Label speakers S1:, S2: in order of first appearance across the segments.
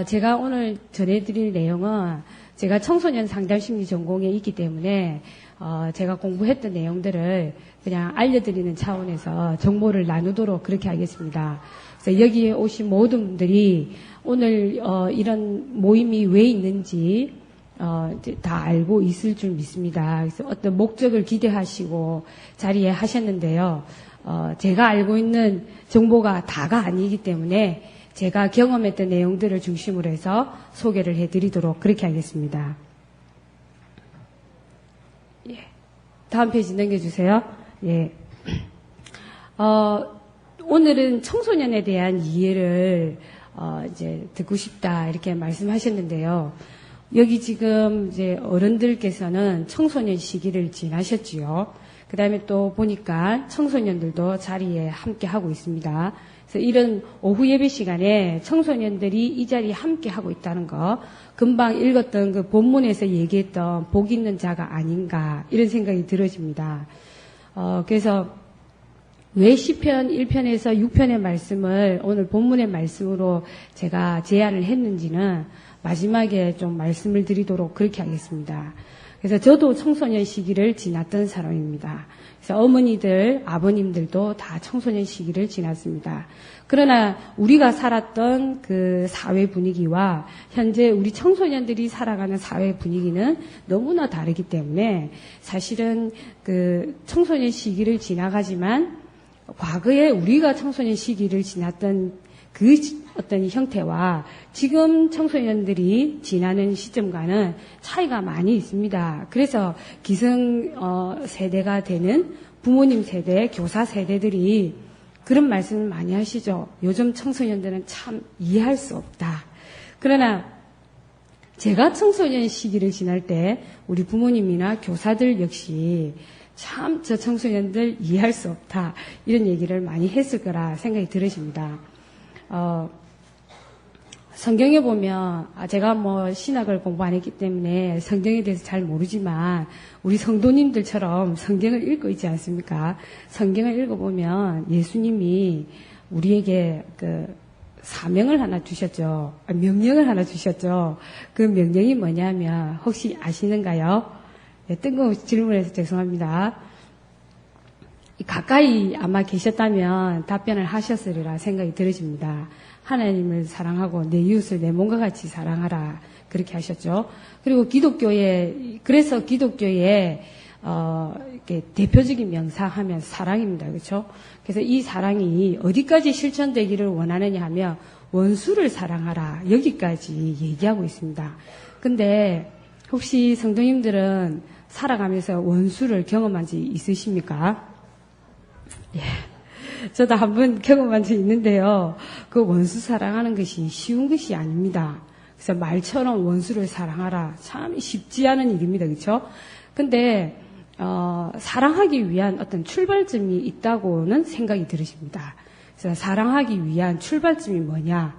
S1: 제가 오늘 전해드릴 내용은 제가 청소년 상담심리 전공에 있기 때문에 제가 공부했던 내용들을 그냥 알려드리는 차원에서 정보를 나누도록 그렇게 하겠습니다. 그래서 여기에 오신 모든 분들이 오늘 이런 모임이 왜 있는지 다 알고 있을 줄 믿습니다. 그래서 어떤 목적을 기대하시고 자리에 하셨는데요. 제가 알고 있는 정보가 다가 아니기 때문에 제가 경험했던 내용들을 중심으로 해서 소개를 해드리도록 그렇게 하겠습니다. 예. 다음 페이지 넘겨주세요. 예. 오늘은 청소년에 대한 이해를 이제 듣고 싶다 이렇게 말씀하셨는데요. 여기 지금 이제 어른들께서는 청소년 시기를 지나셨지요. 그 다음에 또 보니까 청소년들도 자리에 함께 하고 있습니다. 그래서 이런 오후 예배 시간에 청소년들이 이 자리에 함께 하고 있다는 거, 금방 읽었던 그 본문에서 얘기했던 복 있는 자가 아닌가 이런 생각이 들어집니다. 그래서 왜 시편 1편에서 6편의 말씀을 오늘 본문의 말씀으로 제가 제안을 했는지는 마지막에 좀 말씀을 드리도록 그렇게 하겠습니다. 그래서 저도 청소년 시기를 지났던 사람입니다. 그래서 어머니들, 아버님들도 다 청소년 시기를 지났습니다. 그러나 우리가 살았던 그 사회 분위기와 현재 우리 청소년들이 살아가는 사회 분위기는 너무나 다르기 때문에 사실은 그 청소년 시기를 지나가지만 과거에 우리가 청소년 시기를 지났던 그 어떤 형태와 지금 청소년들이 지나는 시점과는 차이가 많이 있습니다. 그래서 기성 세대가 되는 부모님 세대, 교사 세대들이 그런 말씀을 많이 하시죠. 요즘 청소년들은 참 이해할 수 없다. 그러나 제가 청소년 시기를 지날 때 우리 부모님이나 교사들 역시 참 저 청소년들 이해할 수 없다. 이런 얘기를 많이 했을 거라 생각이 들으십니다. 성경에 보면 제가 뭐 신학을 공부 안 했기 때문에 성경에 대해서 잘 모르지만 우리 성도님들처럼 성경을 읽고 있지 않습니까? 성경을 읽어보면 예수님이 우리에게 그 사명을 하나 주셨죠. 명령을 하나 주셨죠. 그 명령이 뭐냐면 혹시 아시는가요? 네, 뜬금없이 질문해서 죄송합니다. 가까이 아마 계셨다면 답변을 하셨으리라 생각이 들어집니다. 하나님을 사랑하고 내 이웃을 내 몸과 같이 사랑하라. 그렇게 하셨죠. 그리고 그래서 기독교의 이렇게 대표적인 명사 하면 사랑입니다. 그렇죠? 그래서 이 사랑이 어디까지 실천되기를 원하느냐 하면 원수를 사랑하라. 여기까지 얘기하고 있습니다. 근데 혹시 성도님들은 살아가면서 원수를 경험한 적 있으십니까? 예. 저도 한번 경험한 적 있는데요. 그 원수 사랑하는 것이 쉬운 것이 아닙니다. 그래서 말처럼 원수를 사랑하라. 참 쉽지 않은 일입니다. 그렇죠? 근데 사랑하기 위한 어떤 출발점이 있다고는 생각이 들으십니다. 그래서 사랑하기 위한 출발점이 뭐냐?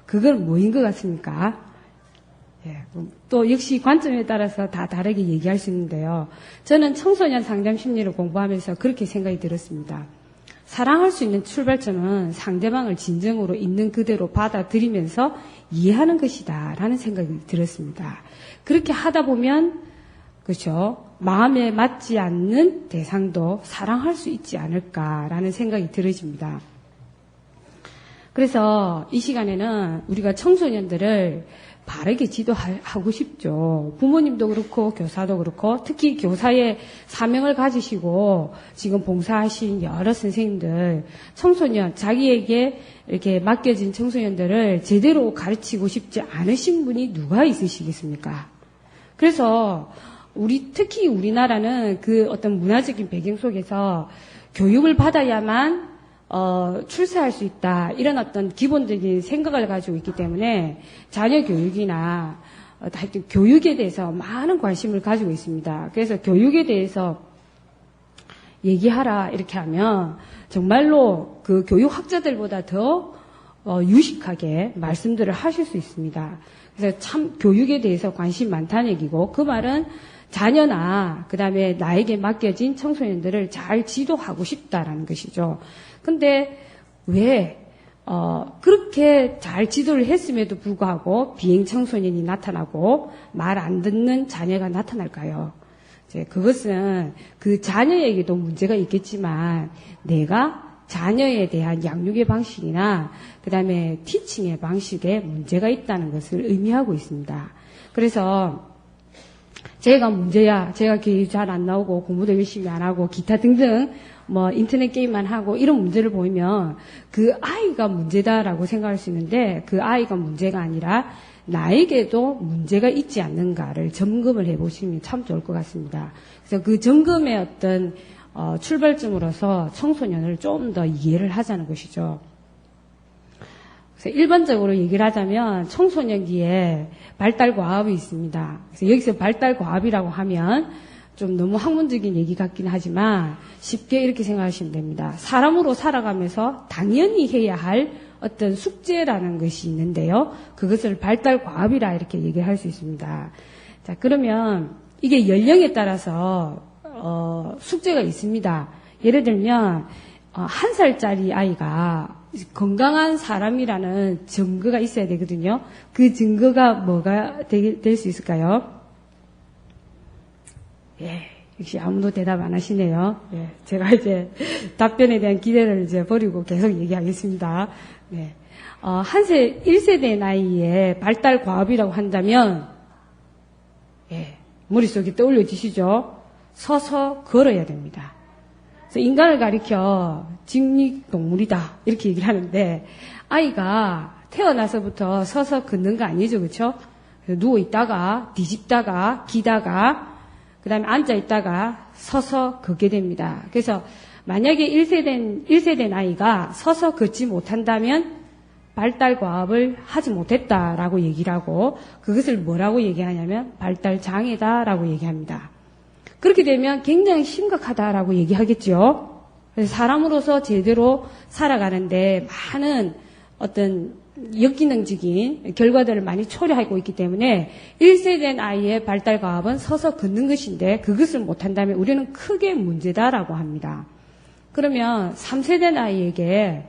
S1: 그건 뭐인 것 같습니까? 예, 또 역시 관점에 따라서 다 다르게 얘기할 수 있는데요. 저는 청소년 상담 심리를 공부하면서 그렇게 생각이 들었습니다. 사랑할 수 있는 출발점은 상대방을 진정으로 있는 그대로 받아들이면서 이해하는 것이다 라는 생각이 들었습니다. 그렇게 하다 보면 그렇죠, 마음에 맞지 않는 대상도 사랑할 수 있지 않을까라는 생각이 들어집니다. 그래서 이 시간에는 우리가 청소년들을 바르게 지도하고 싶죠. 부모님도 그렇고 교사도 그렇고 특히 교사의 사명을 가지시고 지금 봉사하신 여러 선생님들, 청소년, 자기에게 이렇게 맡겨진 청소년들을 제대로 가르치고 싶지 않으신 분이 누가 있으시겠습니까? 그래서 특히 우리나라는 그 어떤 문화적인 배경 속에서 교육을 받아야만 출세할 수 있다. 이런 어떤 기본적인 생각을 가지고 있기 때문에 자녀 교육이나 하여튼 교육에 대해서 많은 관심을 가지고 있습니다. 그래서 교육에 대해서 얘기하라 이렇게 하면 정말로 그 교육학자들보다 더 유식하게 말씀들을 하실 수 있습니다. 그래서 참 교육에 대해서 관심 많다는 얘기고, 그 말은 자녀나 그다음에 나에게 맡겨진 청소년들을 잘 지도하고 싶다라는 것이죠. 근데 왜 그렇게 잘 지도를 했음에도 불구하고 비행 청소년이 나타나고 말 안 듣는 자녀가 나타날까요? 이제 그것은 그 자녀에게도 문제가 있겠지만 내가 자녀에 대한 양육의 방식이나 그 다음에 티칭의 방식에 문제가 있다는 것을 의미하고 있습니다. 그래서 제가 문제야, 제가 교육 잘 안 나오고 공부도 열심히 안 하고 기타 등등 뭐 인터넷 게임만 하고 이런 문제를 보이면 그 아이가 문제다라고 생각할 수 있는데 그 아이가 문제가 아니라 나에게도 문제가 있지 않는가를 점검을 해보시면 참 좋을 것 같습니다. 그래서 그 점검의 어떤 출발점으로서 청소년을 좀 더 이해를 하자는 것이죠. 그래서 일반적으로 얘기를 하자면 청소년기에 발달 과업이 있습니다. 그래서 여기서 발달 과업이라고 하면 좀 너무 학문적인 얘기 같긴 하지만 쉽게 이렇게 생각하시면 됩니다. 사람으로 살아가면서 당연히 해야 할 어떤 숙제라는 것이 있는데요. 그것을 발달 과업이라 이렇게 얘기할 수 있습니다. 자, 그러면 이게 연령에 따라서 숙제가 있습니다. 예를 들면 1살짜리 아이가 건강한 사람이라는 증거가 있어야 되거든요. 그 증거가 뭐가 될 수 있을까요? 예, 역시 아무도 대답 안 하시네요. 예, 제가 이제 답변에 대한 기대를 이제 버리고 계속 얘기하겠습니다. 네. 1세대 나이에 발달 과업이라고 한다면, 예, 머릿속에 떠올려지시죠? 서서 걸어야 됩니다. 그래서 인간을 가리켜 직립동물이다. 이렇게 얘기를 하는데, 아이가 태어나서부터 서서 걷는 거 아니죠, 그쵸? 누워있다가, 뒤집다가, 기다가, 그 다음에 앉아있다가 서서 걷게 됩니다. 그래서 만약에 1세대 나이가 서서 걷지 못한다면 발달 과업을 하지 못했다라고 얘기를 하고 그것을 뭐라고 얘기하냐면 발달 장애다라고 얘기합니다. 그렇게 되면 굉장히 심각하다라고 얘기하겠죠. 그래서 사람으로서 제대로 살아가는데 많은 어떤 역기능적인 결과들을 많이 초래하고 있기 때문에 1세대 아이의 발달 과업은 서서 걷는 것인데 그것을 못한다면 우리는 크게 문제다라고 합니다. 그러면 3세대 아이에게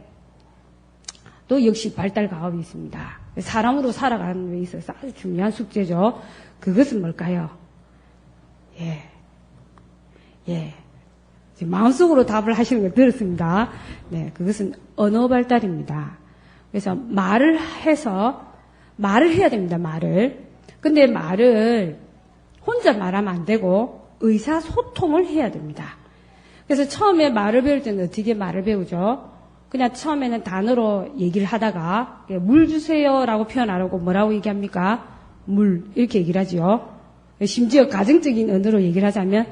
S1: 또 역시 발달 과업이 있습니다. 사람으로 살아가는 데 있어서 아주 중요한 숙제죠. 그것은 뭘까요? 예. 마음속으로 답을 하시는 걸 들었습니다. 네, 그것은 언어 발달입니다. 그래서 말을 해야 됩니다, 말을. 근데 말을 혼자 말하면 안 되고 의사소통을 해야 됩니다. 그래서 처음에 말을 배울 때는 어떻게 말을 배우죠? 그냥 처음에는 단어로 얘기를 하다가 물 주세요라고 표현 안 하고 뭐라고 얘기합니까? 물 이렇게 얘기를 하죠. 심지어 가정적인 언어로 얘기를 하자면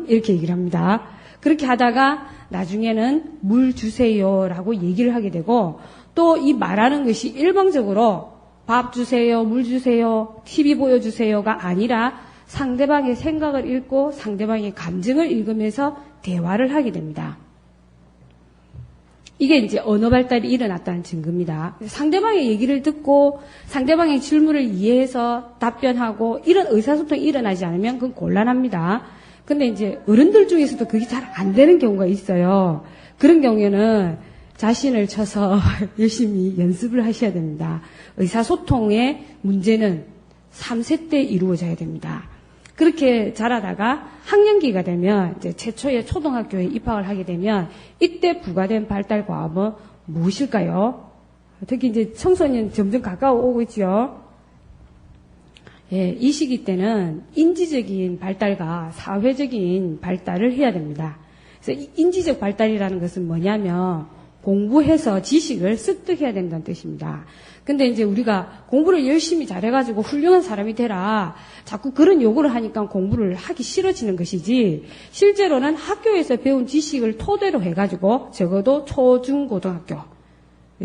S1: 이렇게 얘기를 합니다. 그렇게 하다가 나중에는 물 주세요라고 얘기를 하게 되고 또 이 말하는 것이 일방적으로 밥 주세요, 물 주세요, TV 보여주세요가 아니라 상대방의 생각을 읽고 상대방의 감정을 읽으면서 대화를 하게 됩니다. 이게 이제 언어 발달이 일어났다는 증거입니다. 상대방의 얘기를 듣고 상대방의 질문을 이해해서 답변하고 이런 의사소통이 일어나지 않으면 그건 곤란합니다. 근데 이제 어른들 중에서도 그게 잘 안 되는 경우가 있어요. 그런 경우에는 자신을 쳐서 열심히 연습을 하셔야 됩니다. 의사소통의 문제는 3세 때 이루어져야 됩니다. 그렇게 자라다가 학년기가 되면 이제 최초의 초등학교에 입학을 하게 되면 이때 부과된 발달 과업은 무엇일까요? 특히 이제 청소년 점점 가까워 오고 있죠. 예, 이 시기 때는 인지적인 발달과 사회적인 발달을 해야 됩니다. 그래서 인지적 발달이라는 것은 뭐냐면 공부해서 지식을 습득해야 된다는 뜻입니다. 근데 이제 우리가 공부를 열심히 잘해가지고 훌륭한 사람이 되라. 자꾸 그런 요구를 하니까 공부를 하기 싫어지는 것이지, 실제로는 학교에서 배운 지식을 토대로 해가지고 적어도 초, 중, 고등학교,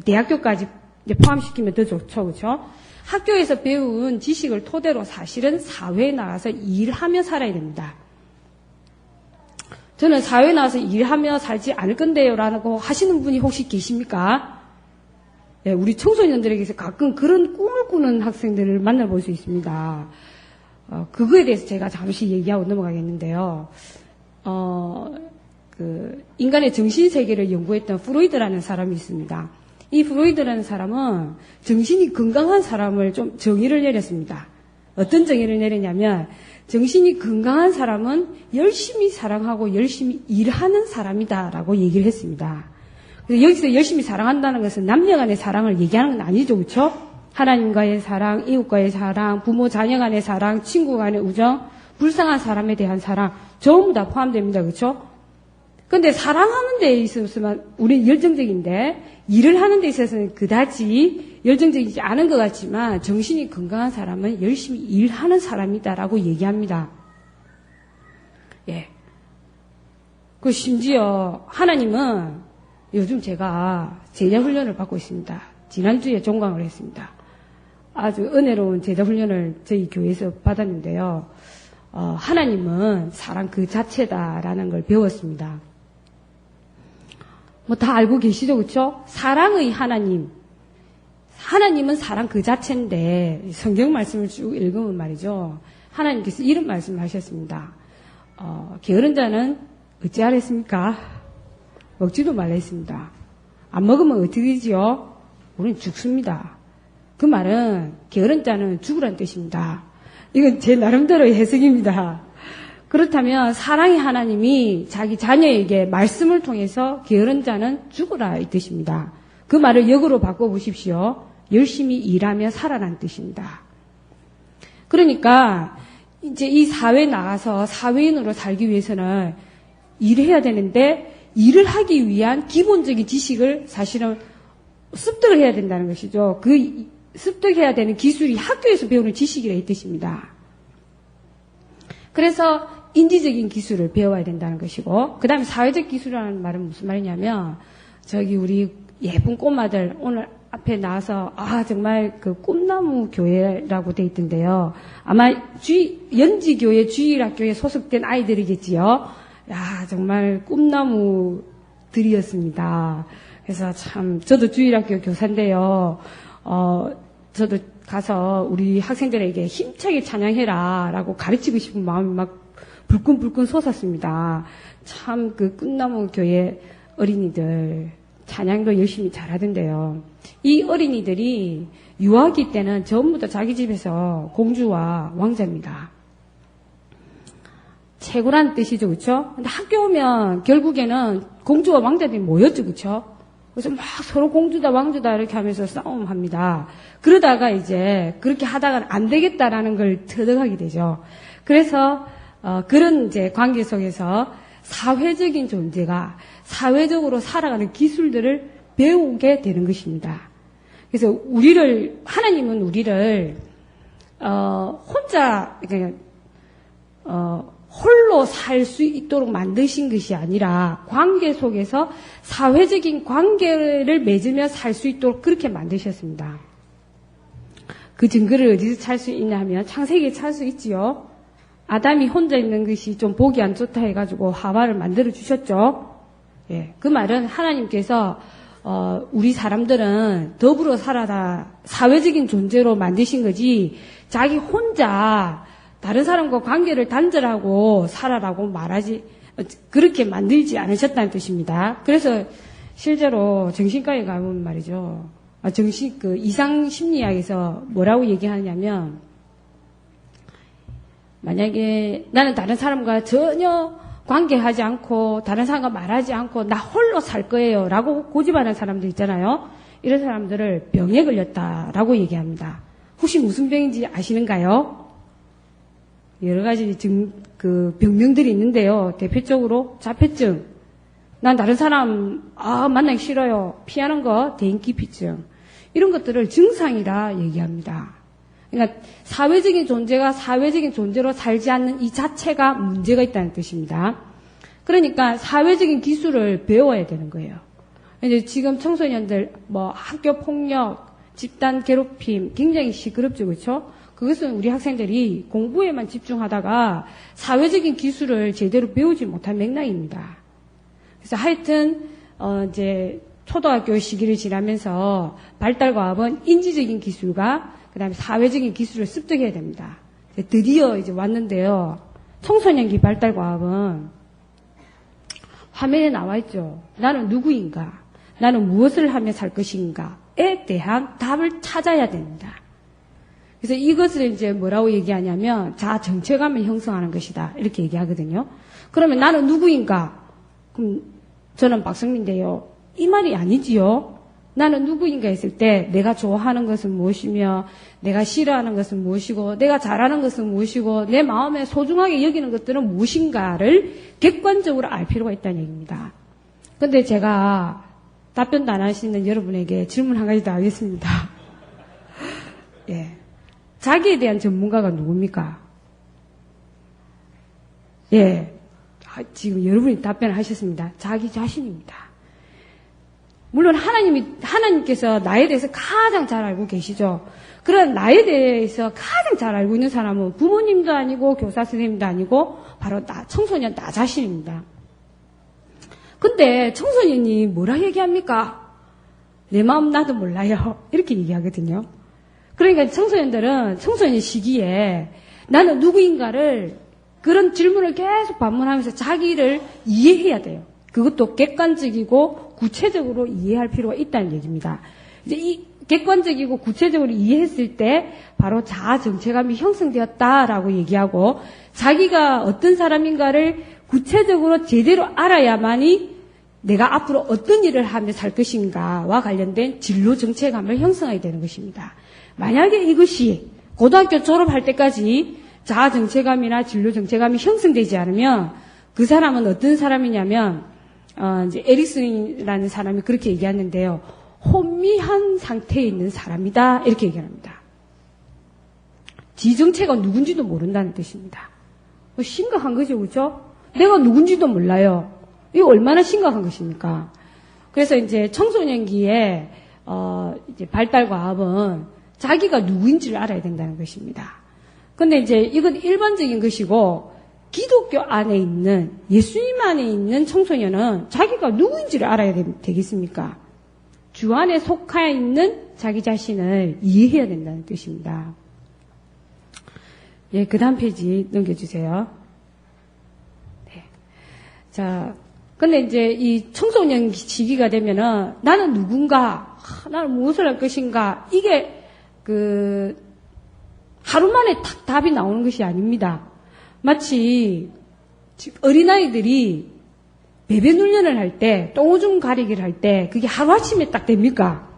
S1: 대학교까지 이제 포함시키면 더 좋죠, 그렇죠? 학교에서 배운 지식을 토대로 사실은 사회에 나가서 일하며 살아야 됩니다. 저는 사회에 나와서 일하며 살지 않을 건데요라고 하시는 분이 혹시 계십니까? 네, 우리 청소년들에게서 가끔 그런 꿈을 꾸는 학생들을 만나볼 수 있습니다. 그거에 대해서 제가 잠시 얘기하고 넘어가겠는데요. 인간의 정신세계를 연구했던 프로이드라는 사람이 있습니다. 이 프로이드라는 사람은 정신이 건강한 사람을 좀 정의를 내렸습니다. 어떤 정의를 내렸냐면 정신이 건강한 사람은 열심히 사랑하고 열심히 일하는 사람이다라고 얘기를 했습니다. 그래서 여기서 열심히 사랑한다는 것은 남녀 간의 사랑을 얘기하는 건 아니죠. 그렇죠? 하나님과의 사랑, 이웃과의 사랑, 부모 자녀 간의 사랑, 친구 간의 우정, 불쌍한 사람에 대한 사랑 전부 다 포함됩니다. 그렇죠? 근데 사랑하는 데 있어서만 우리는 열정적인데 일을 하는 데 있어서는 그다지 열정적이지 않은 것 같지만 정신이 건강한 사람은 열심히 일하는 사람이다라고 얘기합니다. 예. 그 심지어 하나님은 요즘 제가 제자 훈련을 받고 있습니다. 지난주에 종강을 했습니다. 아주 은혜로운 제자 훈련을 저희 교회에서 받았는데요. 하나님은 사랑 그 자체다라는 걸 배웠습니다. 뭐 다 알고 계시죠, 그렇죠? 사랑의 하나님. 하나님은 사랑 그 자체인데 성경 말씀을 쭉 읽으면 말이죠. 하나님께서 이런 말씀을 하셨습니다. 게으른 자는 어찌하랬습니까? 먹지도 말라 했습니다. 안 먹으면 어떻게 되지요? 우리는 죽습니다. 그 말은 게으른 자는 죽으란 뜻입니다. 이건 제 나름대로의 해석입니다. 그렇다면 사랑의 하나님이 자기 자녀에게 말씀을 통해서 게으른 자는 죽으라 이 뜻입니다. 그 말을 역으로 바꿔보십시오. 열심히 일하며 살아란 뜻입니다. 그러니까 이제 이 사회에 나가서 사회인으로 살기 위해서는 일해야 되는데 일을 하기 위한 기본적인 지식을 사실은 습득을 해야 된다는 것이죠. 그 습득해야 되는 기술이 학교에서 배우는 지식이라 이 뜻입니다. 그래서 인지적인 기술을 배워야 된다는 것이고, 그 다음에 사회적 기술이라는 말은 무슨 말이냐면, 저기 우리 예쁜 꼬마들 오늘 앞에 나와서 정말 그 꿈나무 교회라고 돼 있던데요. 아마 연지교회 주일학교에 소속된 아이들이겠지요. 야, 정말 꿈나무들이었습니다. 그래서 참 저도 주일학교 교사인데요. 저도 가서 우리 학생들에게 힘차게 찬양해라라고 가르치고 싶은 마음이 막 불끈불끈 솟았습니다. 참 그 꿈나무 교회 어린이들 찬양도 열심히 잘하던데요. 이 어린이들이 유아기 때는 전부 다 자기 집에서 공주와 왕자입니다. 최고란 뜻이죠, 그렇죠? 근데 학교 오면 결국에는 공주와 왕자들이 모였죠, 그렇죠? 그래서 막 서로 공주다 왕주다 이렇게 하면서 싸움합니다. 그러다가 이제 그렇게 하다가 안 되겠다라는 걸 터득하게 되죠. 그래서 그런 이제 관계 속에서 사회적인 존재가 사회적으로 살아가는 기술들을 배우게 되는 것입니다. 그래서 하나님은 우리를 혼자 그러니까 홀로 살 수 있도록 만드신 것이 아니라 관계 속에서 사회적인 관계를 맺으며 살 수 있도록 그렇게 만드셨습니다. 그 증거를 어디서 찾을 수 있냐 하면 창세기에 찾을 수 있지요. 아담이 혼자 있는 것이 좀 보기 안 좋다 해가지고 하와를 만들어 주셨죠. 예, 그 말은 하나님께서 우리 사람들은 더불어 살아다 사회적인 존재로 만드신 거지 자기 혼자 다른 사람과 관계를 단절하고 살아라고 그렇게 만들지 않으셨다는 뜻입니다. 그래서 실제로 정신과에 가면 말이죠. 이상 심리학에서 뭐라고 얘기하냐면, 만약에 나는 다른 사람과 전혀 관계하지 않고, 다른 사람과 말하지 않고, 나 홀로 살 거예요. 라고 고집하는 사람들 있잖아요. 이런 사람들을 병에 걸렸다라고 얘기합니다. 혹시 무슨 병인지 아시는가요? 여러 가지 병명들이 있는데요. 대표적으로 자폐증. 난 다른 사람, 만나기 싫어요. 피하는 거, 대인기피증. 이런 것들을 증상이라 얘기합니다. 그러니까 사회적인 존재가 사회적인 존재로 살지 않는 이 자체가 문제가 있다는 뜻입니다. 그러니까 사회적인 기술을 배워야 되는 거예요. 이제 지금 청소년들, 학교 폭력, 집단 괴롭힘 굉장히 시끄럽죠, 그렇죠? 그것은 우리 학생들이 공부에만 집중하다가 사회적인 기술을 제대로 배우지 못한 맥락입니다. 그래서 하여튼 이제 초등학교 시기를 지나면서 발달과학은 인지적인 기술과 그다음에 사회적인 기술을 습득해야 됩니다. 드디어 이제 왔는데요. 청소년기 발달과학은 화면에 나와 있죠. 나는 누구인가? 나는 무엇을 하며 살 것인가에 대한 답을 찾아야 됩니다. 그래서 이것을 이제 뭐라고 얘기하냐면 자아 정체감을 형성하는 것이다. 이렇게 얘기하거든요. 그러면 나는 누구인가? 그럼 저는 박성민인데요. 이 말이 아니지요. 나는 누구인가 했을 때 내가 좋아하는 것은 무엇이며 내가 싫어하는 것은 무엇이고 내가 잘하는 것은 무엇이고 내 마음에 소중하게 여기는 것들은 무엇인가를 객관적으로 알 필요가 있다는 얘기입니다. 근데 제가 답변도 안 하시는 여러분에게 질문 한 가지 더 하겠습니다. 예. 자기에 대한 전문가가 누굽니까? 예. 지금 여러분이 답변을 하셨습니다. 자기 자신입니다. 물론 하나님께서 나에 대해서 가장 잘 알고 계시죠. 그런 나에 대해서 가장 잘 알고 있는 사람은 부모님도 아니고 교사 선생님도 아니고 바로 청소년 나 자신입니다. 근데 청소년이 뭐라 얘기합니까? 내 마음 나도 몰라요. 이렇게 얘기하거든요. 그러니까 청소년 시기에 나는 누구인가를 그런 질문을 계속 반문하면서 자기를 이해해야 돼요. 그것도 객관적이고 구체적으로 이해할 필요가 있다는 얘기입니다. 이제 이 객관적이고 구체적으로 이해했을 때 바로 자아 정체감이 형성되었다라고 얘기하고 자기가 어떤 사람인가를 구체적으로 제대로 알아야만이 내가 앞으로 어떤 일을 하며 살 것인가와 관련된 진로 정체감을 형성하게 되는 것입니다. 만약에 이것이 고등학교 졸업할 때까지 자아 정체감이나 진로 정체감이 형성되지 않으면 그 사람은 어떤 사람이냐면 이제 에릭슨이라는 사람이 그렇게 얘기하는데요. 혼미한 상태에 있는 사람이다. 이렇게 얘기합니다. 지 정체가 누군지도 모른다는 뜻입니다. 심각한 거죠, 그렇죠? 내가 누군지도 몰라요. 이거 얼마나 심각한 것입니까? 그래서 이제 청소년기에 이제 발달 과업은 자기가 누구인지를 알아야 된다는 것입니다. 근데 이제 이건 일반적인 것이고 기독교 안에 있는 예수님 안에 있는 청소년은 자기가 누구인지를 알아야 되겠습니까? 주 안에 속하여 있는 자기 자신을 이해해야 된다는 뜻입니다. 예, 그 다음 페이지 넘겨주세요. 네. 자, 근데 이제 이 청소년 시기가 되면은 나는 누군가, 나는 무엇을 할 것인가, 이게 하루 만에 탁 답이 나오는 것이 아닙니다. 마치 어린아이들이 배변 훈련을 할 때, 똥오줌 가리기를 할 때 그게 하루아침에 딱 됩니까?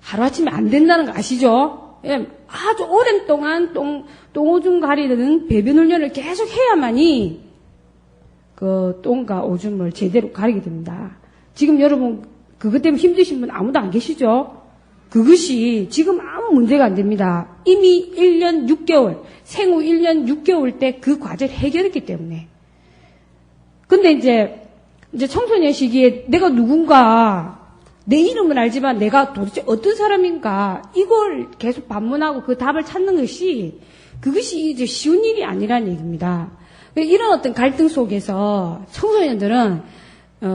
S1: 하루아침에 안 된다는 거 아시죠? 예, 아주 오랜 동안 똥오줌 가리는 배변 훈련을 계속 해야만이 그 똥과 오줌을 제대로 가리게 됩니다. 지금 여러분 그것 때문에 힘드신 분 아무도 안 계시죠? 그것이 지금 아무 문제가 안 됩니다. 이미 1년 6개월, 생후 1년 6개월 때 그 과제를 해결했기 때문에. 근데 이제 청소년 시기에 내가 누군가, 내 이름은 알지만 내가 도대체 어떤 사람인가, 이걸 계속 반문하고 그 답을 찾는 그것이 이제 쉬운 일이 아니라는 얘기입니다. 이런 어떤 갈등 속에서 청소년들은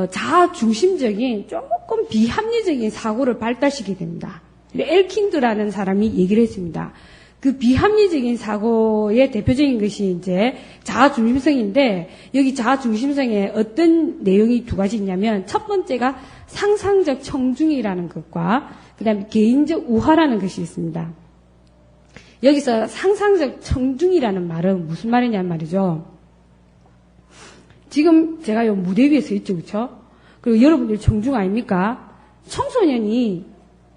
S1: 자아 중심적인 조금 비합리적인 사고를 발달시키게 됩니다. 엘킨드라는 사람이 얘기를 했습니다. 그 비합리적인 사고의 대표적인 것이 이제 자아 중심성인데, 여기 자아 중심성에 어떤 내용이 두 가지 있냐면, 첫 번째가 상상적 청중이라는 것과 그 다음에 개인적 우화라는 것이 있습니다. 여기서 상상적 청중이라는 말은 무슨 말이냐는 말이죠. 지금 제가 요 무대 위에 서 있죠, 그렇죠? 그리고 여러분들 청중 아닙니까? 청소년이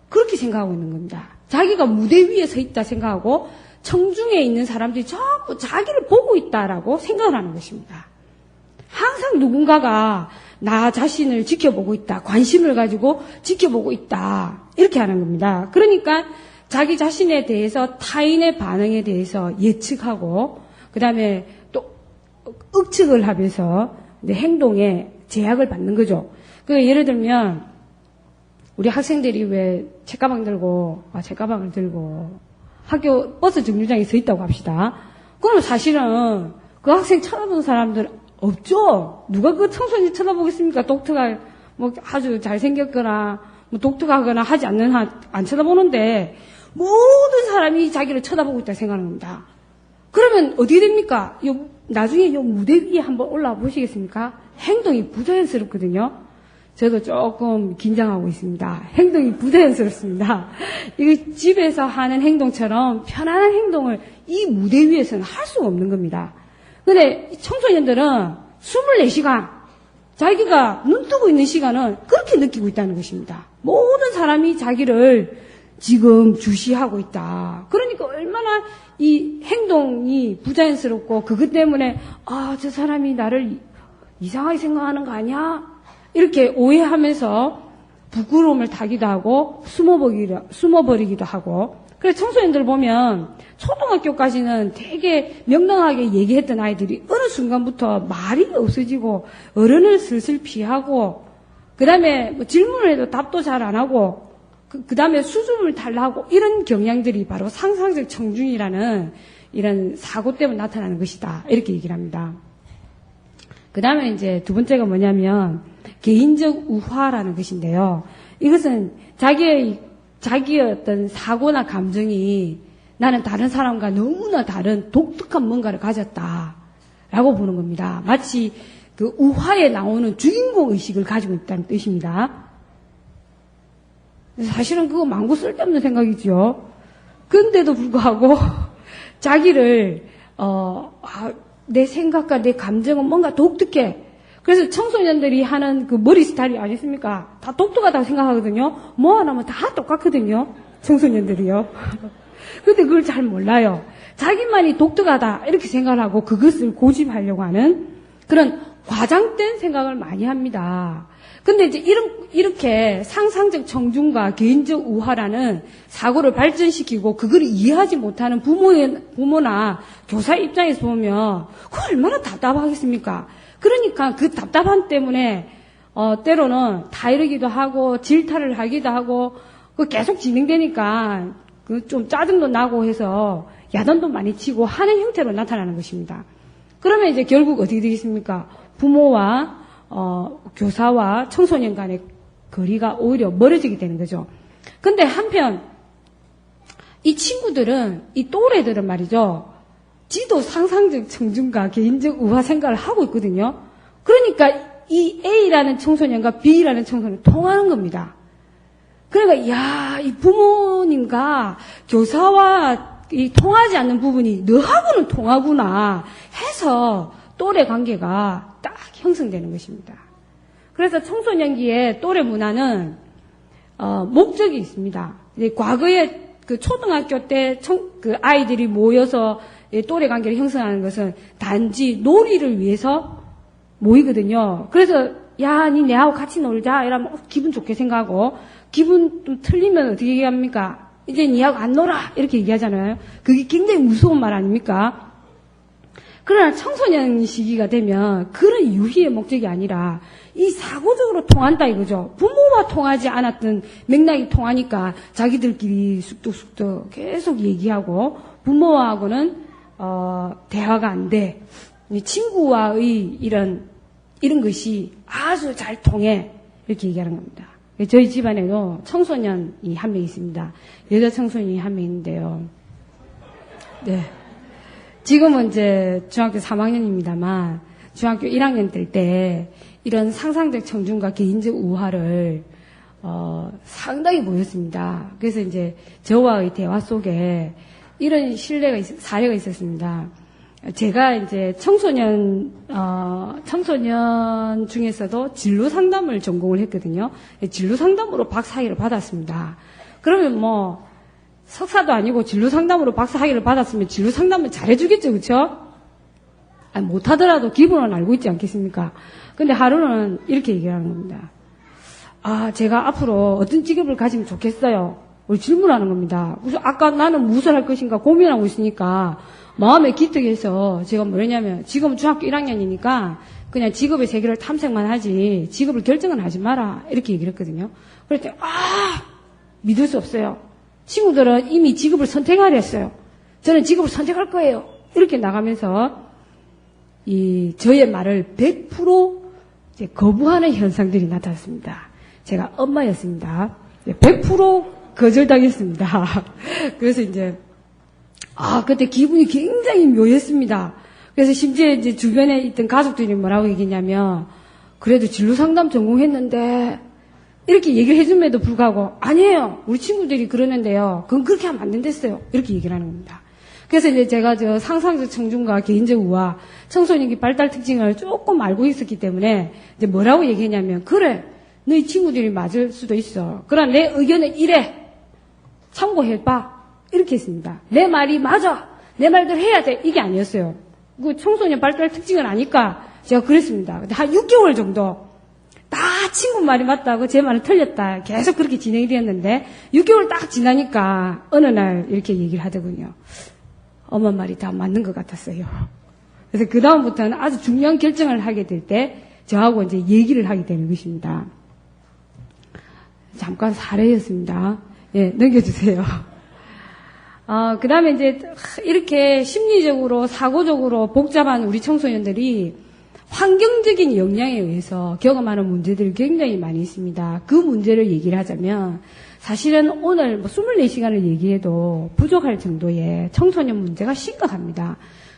S1: 그렇게 생각하고 있는 겁니다. 자기가 무대 위에 서 있다 생각하고 청중에 있는 사람들이 전부 자기를 보고 있다라고 생각을 하는 것입니다. 항상 누군가가 나 자신을 지켜보고 있다, 관심을 가지고 지켜보고 있다, 이렇게 하는 겁니다. 그러니까 자기 자신에 대해서 타인의 반응에 대해서 예측하고 그 다음에 또 억측을 하면서 행동에 제약을 받는 거죠. 그 예를 들면 우리 학생들이 왜 책가방을 들고 학교 버스 정류장에 서 있다고 합시다. 그러면 사실은 그 학생 쳐다보는 사람들 없죠? 누가 그 청소년 쳐다보겠습니까? 독특한, 아주 잘생겼거나, 독특하거나 하지 안 쳐다보는데, 모든 사람이 자기를 쳐다보고 있다 생각하는 겁니다. 그러면 어떻게 됩니까? 나중에 요 무대 위에 한번 올라와 보시겠습니까? 행동이 부자연스럽거든요. 저도 조금 긴장하고 있습니다. 행동이 부자연스럽습니다. 이거 집에서 하는 행동처럼 편안한 행동을 이 무대 위에서는 할 수가 없는 겁니다. 근데 청소년들은 24시간 자기가 눈 뜨고 있는 시간은 그렇게 느끼고 있다는 것입니다. 모든 사람이 자기를 지금 주시하고 있다. 그러니까 얼마나 이 행동이 부자연스럽고 그것 때문에 저 사람이 나를 이상하게 생각하는 거 아니야? 이렇게 오해하면서 부끄러움을 타기도 하고 숨어버리기도 하고. 그래서 청소년들 보면 초등학교까지는 되게 명랑하게 얘기했던 아이들이 어느 순간부터 말이 없어지고 어른을 슬슬 피하고 그 다음에 뭐 질문을 해도 답도 잘 안 하고 그 다음에 수줍음을 탈라하고 이런 경향들이 바로 상상적 청중이라는 이런 사고 때문에 나타나는 것이다. 이렇게 얘기를 합니다. 그 다음에 이제 두 번째가 뭐냐면 개인적 우화라는 것인데요. 이것은 자기의 어떤 사고나 감정이 나는 다른 사람과 너무나 다른 독특한 뭔가를 가졌다라고 보는 겁니다. 마치 그 우화에 나오는 주인공 의식을 가지고 있다는 뜻입니다. 사실은 그거 망고 쓸데없는 생각이죠. 근데도 불구하고 자기를 내 생각과 내 감정은 뭔가 독특해. 그래서 청소년들이 하는 그 머리 스타일이 아니십니까? 다 독특하다고 생각하거든요. 뭐 하나면 다 똑같거든요. 청소년들이요. 근데 그걸 잘 몰라요. 자기만이 독특하다 이렇게 생각을 하고 그것을 고집하려고 하는 그런 과장된 생각을 많이 합니다. 근데 이제 이렇게 상상적 청중과 개인적 우화라는 사고를 발전시키고 그걸 이해하지 못하는 부모나 교사 입장에서 보면 그거 얼마나 답답하겠습니까? 그러니까 그 답답함 때문에 때로는 타이르기도 하고 질타를 하기도 하고 그 계속 진행되니까 그 좀 짜증도 나고 해서 야단도 많이 치고 하는 형태로 나타나는 것입니다. 그러면 이제 결국 어떻게 되겠습니까? 부모와 교사와 청소년 간의 거리가 오히려 멀어지게 되는 거죠. 근데 한편 이 친구들은 이 또래들은 말이죠. 지도 상상적 청중과 개인적 우화 생각을 하고 있거든요. 그러니까 이 A라는 청소년과 B라는 청소년이 통하는 겁니다. 그러니까 이 부모님과 교사와 이 통하지 않는 부분이 너하고는 통하구나 해서 또래 관계가 딱 형성되는 것입니다. 그래서 청소년기의 또래 문화는 목적이 있습니다. 과거에 그 초등학교 때 그 아이들이 모여서 또래 관계를 형성하는 것은 단지 놀이를 위해서 모이거든요. 그래서 니 내하고 같이 놀자 이러면 기분 좋게 생각하고 기분 좀 틀리면 어떻게 얘기합니까? 이제 니하고 안 놀아 이렇게 얘기하잖아요. 그게 굉장히 무서운 말 아닙니까? 그러나 청소년 시기가 되면 그런 유희의 목적이 아니라 이 사고적으로 통한다 이거죠. 부모와 통하지 않았던 맥락이 통하니까 자기들끼리 쑥덕쑥덕 계속 얘기하고 부모하고는 대화가 안 돼. 친구와의 이런 것이 아주 잘 통해 이렇게 얘기하는 겁니다. 저희 집안에도 청소년이 한 명 있습니다. 여자 청소년이 한 명 있는데요. 네. 지금은 이제 중학교 3학년입니다만 중학교 1학년 때 이런 상상적 청중과 개인적 우화를 상당히 보였습니다. 그래서 이제 저와의 대화 속에 이런 사례가 있었습니다. 제가 이제 청소년 중에서도 진로 상담을 전공을 했거든요. 진로 상담으로 박사학위를 받았습니다. 그러면 뭐 석사도 아니고 진로 상담으로 박사학위를 받았으면 진로 상담은 잘해주겠죠, 그렇죠? 못하더라도 기본은 알고 있지 않겠습니까? 근데 하루는 이렇게 얘기하는 겁니다. 제가 앞으로 어떤 직업을 가지면 좋겠어요. 질문하는 겁니다. 그래서 아까 나는 무엇을 할 것인가 고민하고 있으니까 마음에 기특해서 제가 뭐랬냐면 지금 중학교 1학년이니까 그냥 직업의 세계를 탐색만 하지 직업을 결정은 하지 마라 이렇게 얘기를 했거든요. 그랬더니 믿을 수 없어요. 친구들은 이미 직업을 선택하려 했어요. 저는 직업을 선택할 거예요. 이렇게 나가면서 저의 말을 100% 이제 거부하는 현상들이 나타났습니다. 제가 엄마였습니다. 100% 거절당했습니다. 그래서 이제 그때 기분이 굉장히 묘했습니다. 그래서 심지어 이제 주변에 있던 가족들이 뭐라고 얘기했냐면 그래도 진로 상담 전공했는데 이렇게 얘기를 해줌에도 불구하고 아니에요. 우리 친구들이 그러는데요. 그건 그렇게 하면 안 된댔어요. 이렇게 얘기를 하는 겁니다. 그래서 이제 제가 저 상상적 청중과 개인적 우화, 청소년기 발달 특징을 조금 알고 있었기 때문에 이제 뭐라고 얘기했냐면 그래, 너희 친구들이 맞을 수도 있어. 그러나 내 의견은 이래. 참고해봐. 이렇게 했습니다. 내 말이 맞아. 내 말대로 해야 돼. 이게 아니었어요. 그 청소년 발달 특징을 아니까 제가 그랬습니다. 근데 한 6개월 정도 다 친구 말이 맞다고 제 말은 틀렸다. 계속 그렇게 진행이 되었는데 6개월 딱 지나니까 어느 날 이렇게 얘기를 하더군요. 엄마 말이 다 맞는 것 같았어요. 그래서 그 다음부터는 아주 중요한 결정을 하게 될 때 저하고 이제 얘기를 하게 되는 것입니다. 잠깐 사례였습니다. 예, 넘겨주세요. 그 다음에 이제 이렇게 심리적으로, 사고적으로 복잡한 우리 청소년들이 환경적인 영향에 의해서 경험하는 문제들이 굉장히 많이 있습니다. 그 문제를 얘기를 하자면 사실은 오늘 뭐 24시간을 얘기해도 부족할 정도의 청소년 문제가 심각합니다.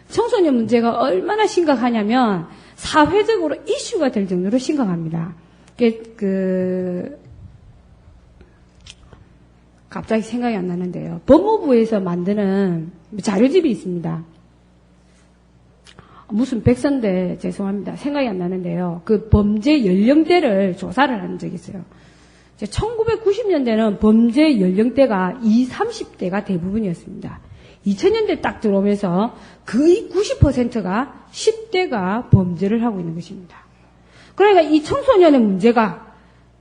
S1: 청소년 문제가 얼마나 심각하냐면 사회적으로 이슈가 될 정도로 심각합니다. 갑자기 생각이 안 나는데요. 법무부에서 만드는 자료집이 있습니다. 무슨 백선대 죄송합니다. 생각이 안 나는데요. 그 범죄 연령대를 조사를 한 적이 있어요. 1990년대는 범죄 연령대가 20, 30대가 대부분이었습니다. 2000년대 딱 들어오면서 거의 90%가 10대가 범죄를 하고 있는 것입니다. 그러니까 이 청소년의 문제가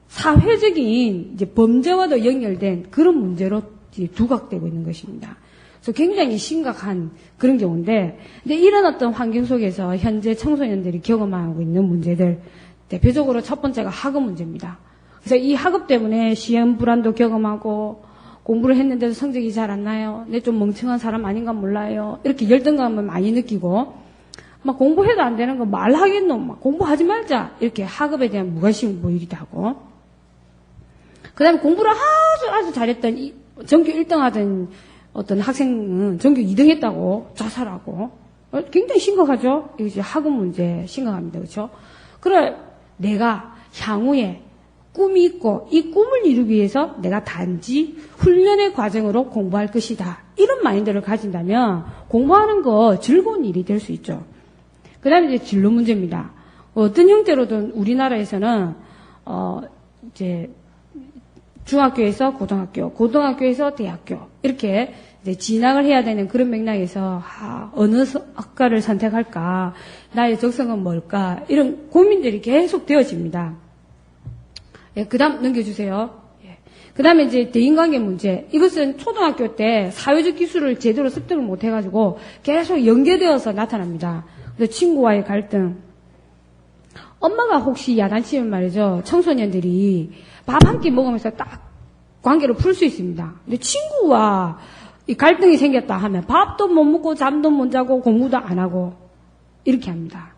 S1: 사회적인 이제 범죄와도 연결된 그런 문제로 두각되고 있는 것입니다. 그래서 굉장히 심각한 그런 경우인데, 근데 이런 어떤 환경 속에서 현재 청소년들이 경험하고 있는 문제들, 대표적으로 첫 번째가 학업 문제입니다. 그래서 이 학업 때문에 시험 불안도 경험하고, 공부를 했는데도 성적이 잘 안 나요. 내 좀 멍청한 사람 아닌가 몰라요. 이렇게 열등감을 많이 느끼고, 막 공부해도 안 되는 거 말하겠노? 막 공부하지 말자. 이렇게 학업에 대한 무관심을 보이기도 하고, 그 다음에 공부를 아주 잘했던, 전교 1등 하던 어떤 학생은 전교 2등 했다고 자살하고, 굉장히 심각하죠? 이거 이제 학업 문제 심각합니다. 그렇죠? 그래, 내가 향후에 꿈이 있고, 이 꿈을 이루기 위해서 내가 단지 훈련의 과정으로 공부할 것이다. 이런 마인드를 가진다면, 공부하는 거 즐거운 일이 될 수 있죠. 그 다음에 이제 진로 문제입니다. 어떤 형태로든 우리나라에서는, 이제, 중학교에서 고등학교, 고등학교에서 대학교, 이렇게 이제 진학을 해야 되는 그런 맥락에서, 어느 학과를 선택할까, 나의 적성은 뭘까, 이런 고민들이 계속 되어집니다. 예, 그 다음 넘겨주세요. 예. 그 다음에 이제 대인관계 문제. 이것은 초등학교 때 사회적 기술을 제대로 습득을 못해가지고 계속 연계되어서 나타납니다. 그래서 친구와의 갈등. 엄마가 혹시 야단치면 말이죠. 청소년들이 밥 한 끼 먹으면서 딱 관계를 풀 수 있습니다. 근데 친구와 이 갈등이 생겼다 하면 밥도 못 먹고 잠도 못 자고 공부도 안 하고 이렇게 합니다.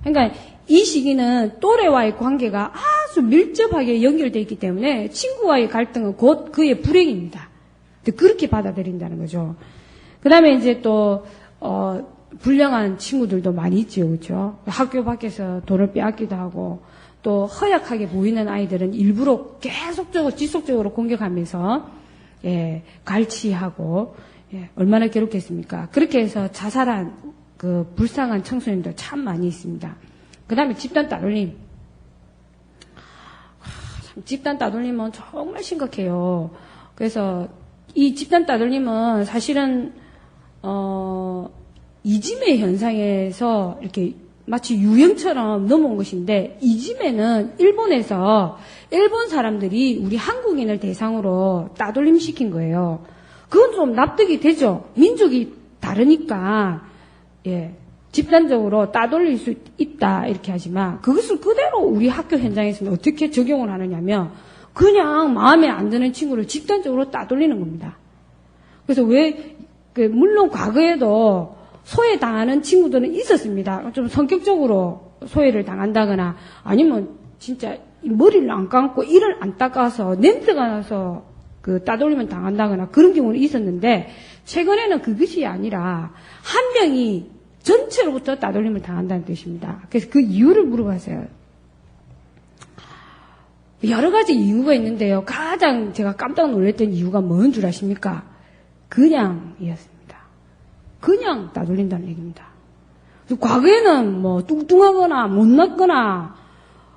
S1: 그러니까 이 시기는 또래와의 관계가 아주 밀접하게 연결되어 있기 때문에 친구와의 갈등은 곧 그의 불행입니다. 그렇게 받아들인다는 거죠. 그 다음에 이제 또 불량한 친구들도 많이 있죠. 그렇죠? 학교 밖에서 돈을 빼앗기도 하고 또 허약하게 보이는 아이들은 일부러 계속적으로 지속적으로 공격하면서 갈취하고 얼마나 괴롭겠습니까? 그렇게 해서 자살한 그 불쌍한 청소년들 참 많이 있습니다. 그 다음에 집단 따돌림. 집단 따돌림은 정말 심각해요. 그래서 이 집단 따돌림은 사실은 이지메 현상에서 이렇게 마치 유행처럼 넘어온 것인데, 이지메는 일본에서 일본 사람들이 우리 한국인을 대상으로 따돌림 시킨 거예요. 그건 좀 납득이 되죠. 민족이 다르니까 집단적으로 따돌릴 수 있다 이렇게 하지만, 그것을 그대로 우리 학교 현장에서는 어떻게 적용을 하느냐면 그냥 마음에 안 드는 친구를 집단적으로 따돌리는 겁니다. 그래서 물론 과거에도 소외당하는 친구들은 있었습니다. 좀 성격적으로 소외를 당한다거나 아니면 진짜 머리를 안 감고 이를 안 닦아서 냄새가 나서 따돌리면 당한다거나 그런 경우는 있었는데, 최근에는 그것이 아니라 한 명이 전체로부터 따돌림을 당한다는 뜻입니다. 그래서 그 이유를 물어봤어요. 여러 가지 이유가 있는데요. 가장 제가 깜짝 놀랐던 이유가 뭔 줄 아십니까? 그냥이었습니다. 그냥 따돌린다는 얘기입니다. 과거에는 뭐 뚱뚱하거나 못났거나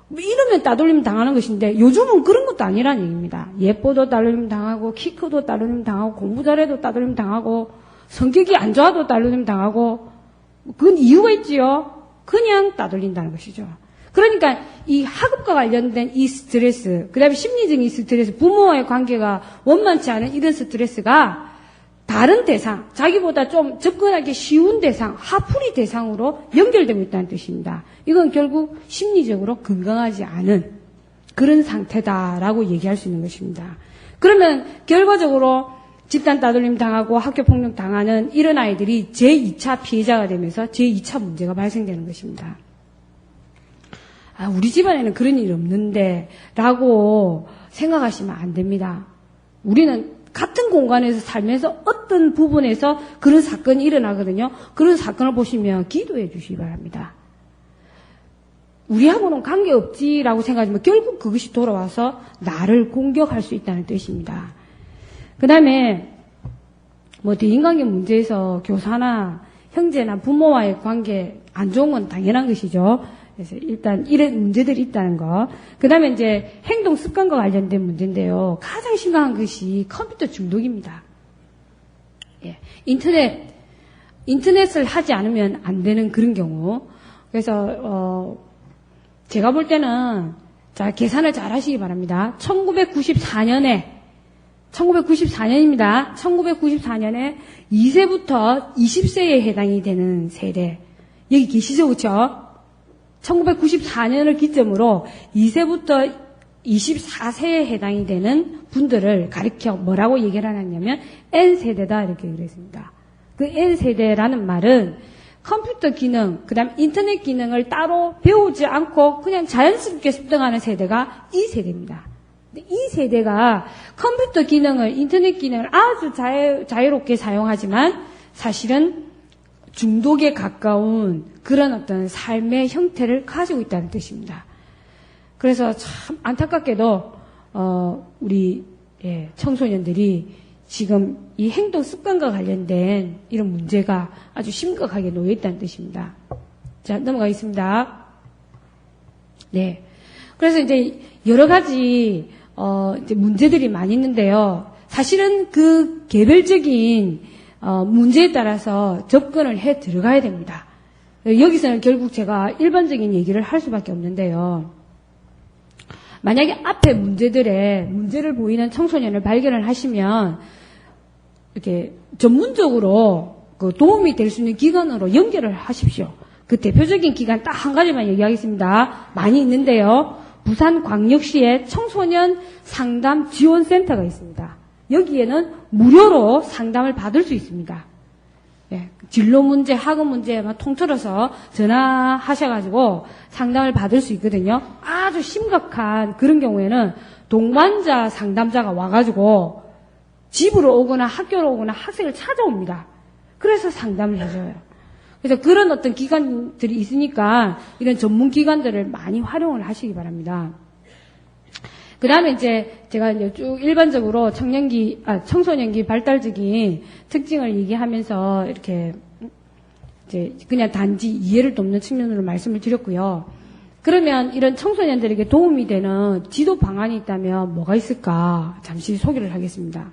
S1: 뭐 이러면 따돌림 당하는 것인데 요즘은 그런 것도 아니라는 얘기입니다. 예뻐도 따돌림 당하고 키 크도 따돌림 당하고 공부 잘해도 따돌림 당하고 성격이 안 좋아도 따돌림 당하고 그건 이유가 있지요. 그냥 따돌린다는 것이죠. 그러니까 이 학업과 관련된 이 스트레스, 그 다음에 심리적인 스트레스, 부모와의 관계가 원만치 않은 이런 스트레스가 다른 대상, 자기보다 좀 접근하기 쉬운 대상, 하풀이 대상으로 연결되고 있다는 뜻입니다. 이건 결국 심리적으로 건강하지 않은 그런 상태다라고 얘기할 수 있는 것입니다. 그러면 결과적으로 집단 따돌림 당하고 학교 폭력 당하는 이런 아이들이 제2차 피해자가 되면서 제2차 문제가 발생되는 것입니다. 아, 우리 집안에는 그런 일이 없는데 라고 생각하시면 안 됩니다. 우리는 같은 공간에서 살면서 어떤 부분에서 그런 사건이 일어나거든요. 그런 사건을 보시면 기도해 주시기 바랍니다. 우리하고는 관계없지라고 생각하지만 결국 그것이 돌아와서 나를 공격할 수 있다는 뜻입니다. 그 다음에 뭐 대인관계 문제에서 교사나 형제나 부모와의 관계 안 좋은 건 당연한 것이죠. 그래서 일단 이런 문제들이 있다는 거. 그 다음에 이제 행동 습관과 관련된 문제인데요. 가장 심각한 것이 컴퓨터 중독입니다. 예. 인터넷을 하지 않으면 안 되는 그런 경우. 그래서 제가 볼 때는 자 계산을 잘 하시기 바랍니다. 1994년입니다. 1994년에 2세부터 20세에 해당이 되는 세대. 여기 계시죠, 그렇죠? 1994년을 기점으로 2세부터 24세에 해당이 되는 분들을 가리켜 뭐라고 얘기를 하냐면 N세대다 이렇게 그랬습니다. 그 N세대라는 말은 컴퓨터 기능, 그 다음 인터넷 기능을 따로 배우지 않고 그냥 자연스럽게 습득하는 세대가 이 세대입니다. 이 세대가 컴퓨터 기능을, 인터넷 기능을 아주 자유롭게 사용하지만 사실은 중독에 가까운 그런 어떤 삶의 형태를 가지고 있다는 뜻입니다. 그래서 참 안타깝게도 우리 청소년들이 지금 이 행동 습관과 관련된 이런 문제가 아주 심각하게 놓여 있다는 뜻입니다. 자, 넘어가겠습니다. 네. 그래서 이제 여러 가지 이제 문제들이 많이 있는데요. 사실은 그 개별적인 문제에 따라서 접근을 해 들어가야 됩니다. 여기서는 결국 제가 일반적인 얘기를 할 수밖에 없는데요. 만약에 앞에 문제를 보이는 청소년을 발견을 하시면 이렇게 전문적으로 그 도움이 될 수 있는 기관으로 연결을 하십시오. 그 대표적인 기관 딱 한 가지만 얘기하겠습니다. 많이 있는데요. 부산광역시에 청소년 상담 지원센터가 있습니다. 여기에는 무료로 상담을 받을 수 있습니다. 예, 진로 문제, 학업 문제 막 통틀어서 전화하셔가지고 상담을 받을 수 있거든요. 아주 심각한 그런 경우에는 동반자 상담자가 와가지고 집으로 오거나 학교로 오거나 학생을 찾아옵니다. 그래서 상담을 해줘요. 그래서 그런 어떤 기관들이 있으니까 이런 전문 기관들을 많이 활용을 하시기 바랍니다. 그 다음에 이제 제가 이제 쭉 일반적으로 청소년기 발달적인 특징을 얘기하면서 이렇게 이제 그냥 단지 이해를 돕는 측면으로 말씀을 드렸고요. 그러면 이런 청소년들에게 도움이 되는 지도 방안이 있다면 뭐가 있을까? 잠시 소개를 하겠습니다.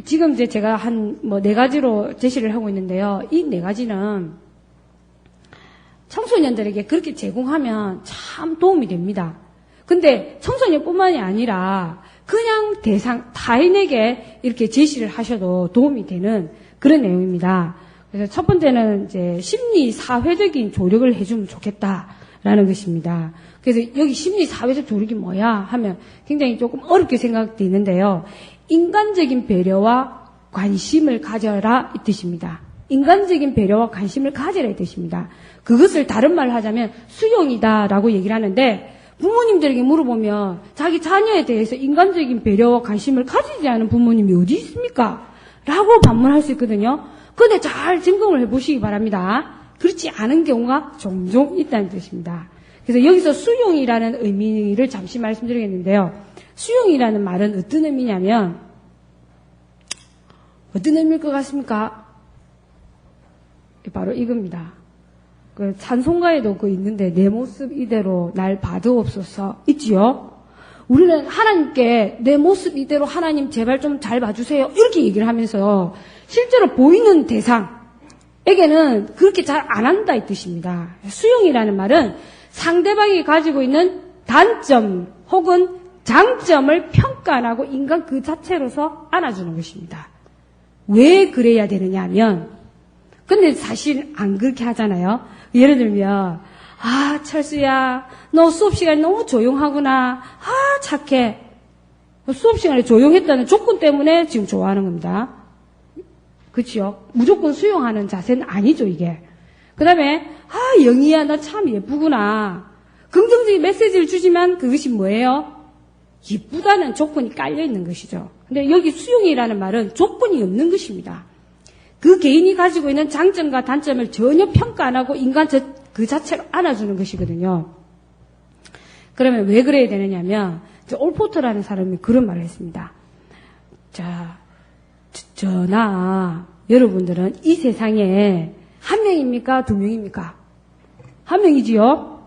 S1: 지금 이제 제가 한 뭐 4가지로 제시를 하고 있는데요. 이 4가지는 청소년들에게 그렇게 제공하면 참 도움이 됩니다. 근데 청소년뿐만이 아니라 그냥 타인에게 이렇게 제시를 하셔도 도움이 되는 그런 내용입니다. 그래서 첫 번째는 이제 심리 사회적인 조력을 해주면 좋겠다라는 것입니다. 그래서 여기 심리 사회적 조력이 뭐야 하면 굉장히 조금 어렵게 생각되는데요. 인간적인 배려와 관심을 가져라 이 뜻입니다. 인간적인 배려와 관심을 가져라 이 뜻입니다. 그것을 다른 말로 하자면 수용이다라고 얘기를 하는데 부모님들에게 물어보면 자기 자녀에 대해서 인간적인 배려와 관심을 가지지 않은 부모님이 어디 있습니까? 라고 반문할 수 있거든요. 그런데 잘 점검을 해보시기 바랍니다. 그렇지 않은 경우가 종종 있다는 뜻입니다. 그래서 여기서 수용이라는 의미를 잠시 말씀드리겠는데요. 수용이라는 말은 어떤 의미냐면, 어떤 의미일 것 같습니까? 바로 이겁니다. 그 찬송가에도 그 있는데, 내 모습 이대로 날 봐두옵소서 있지요? 우리는 하나님께 내 모습 이대로 하나님 제발 좀 잘 봐주세요. 이렇게 얘기를 하면서 실제로 보이는 대상에게는 그렇게 잘 안 한다 이 뜻입니다. 수용이라는 말은 상대방이 가지고 있는 단점 혹은 장점을 평가 안 하고 인간 그 자체로서 안아주는 것입니다. 왜 그래야 되느냐 하면, 근데 사실 안 그렇게 하잖아요. 예를 들면, 아, 철수야, 너 수업 시간에 너무 조용하구나. 아, 착해. 수업 시간에 조용했다는 조건 때문에 지금 좋아하는 겁니다. 그렇죠? 무조건 수용하는 자세는 아니죠, 이게. 그 다음에, 아, 영희야, 너 참 예쁘구나. 긍정적인 메시지를 주지만 그것이 뭐예요? 예쁘다는 조건이 깔려 있는 것이죠. 근데 여기 수용이라는 말은 조건이 없는 것입니다. 그 개인이 가지고 있는 장점과 단점을 전혀 평가 안 하고 인간 그 자체로 안아주는 것이거든요. 그러면 왜 그래야 되느냐면, 올포터라는 사람이 그런 말을 했습니다. 자, 저나 여러분들은 이 세상에 한 명입니까? 두 명입니까? 한 명이지요?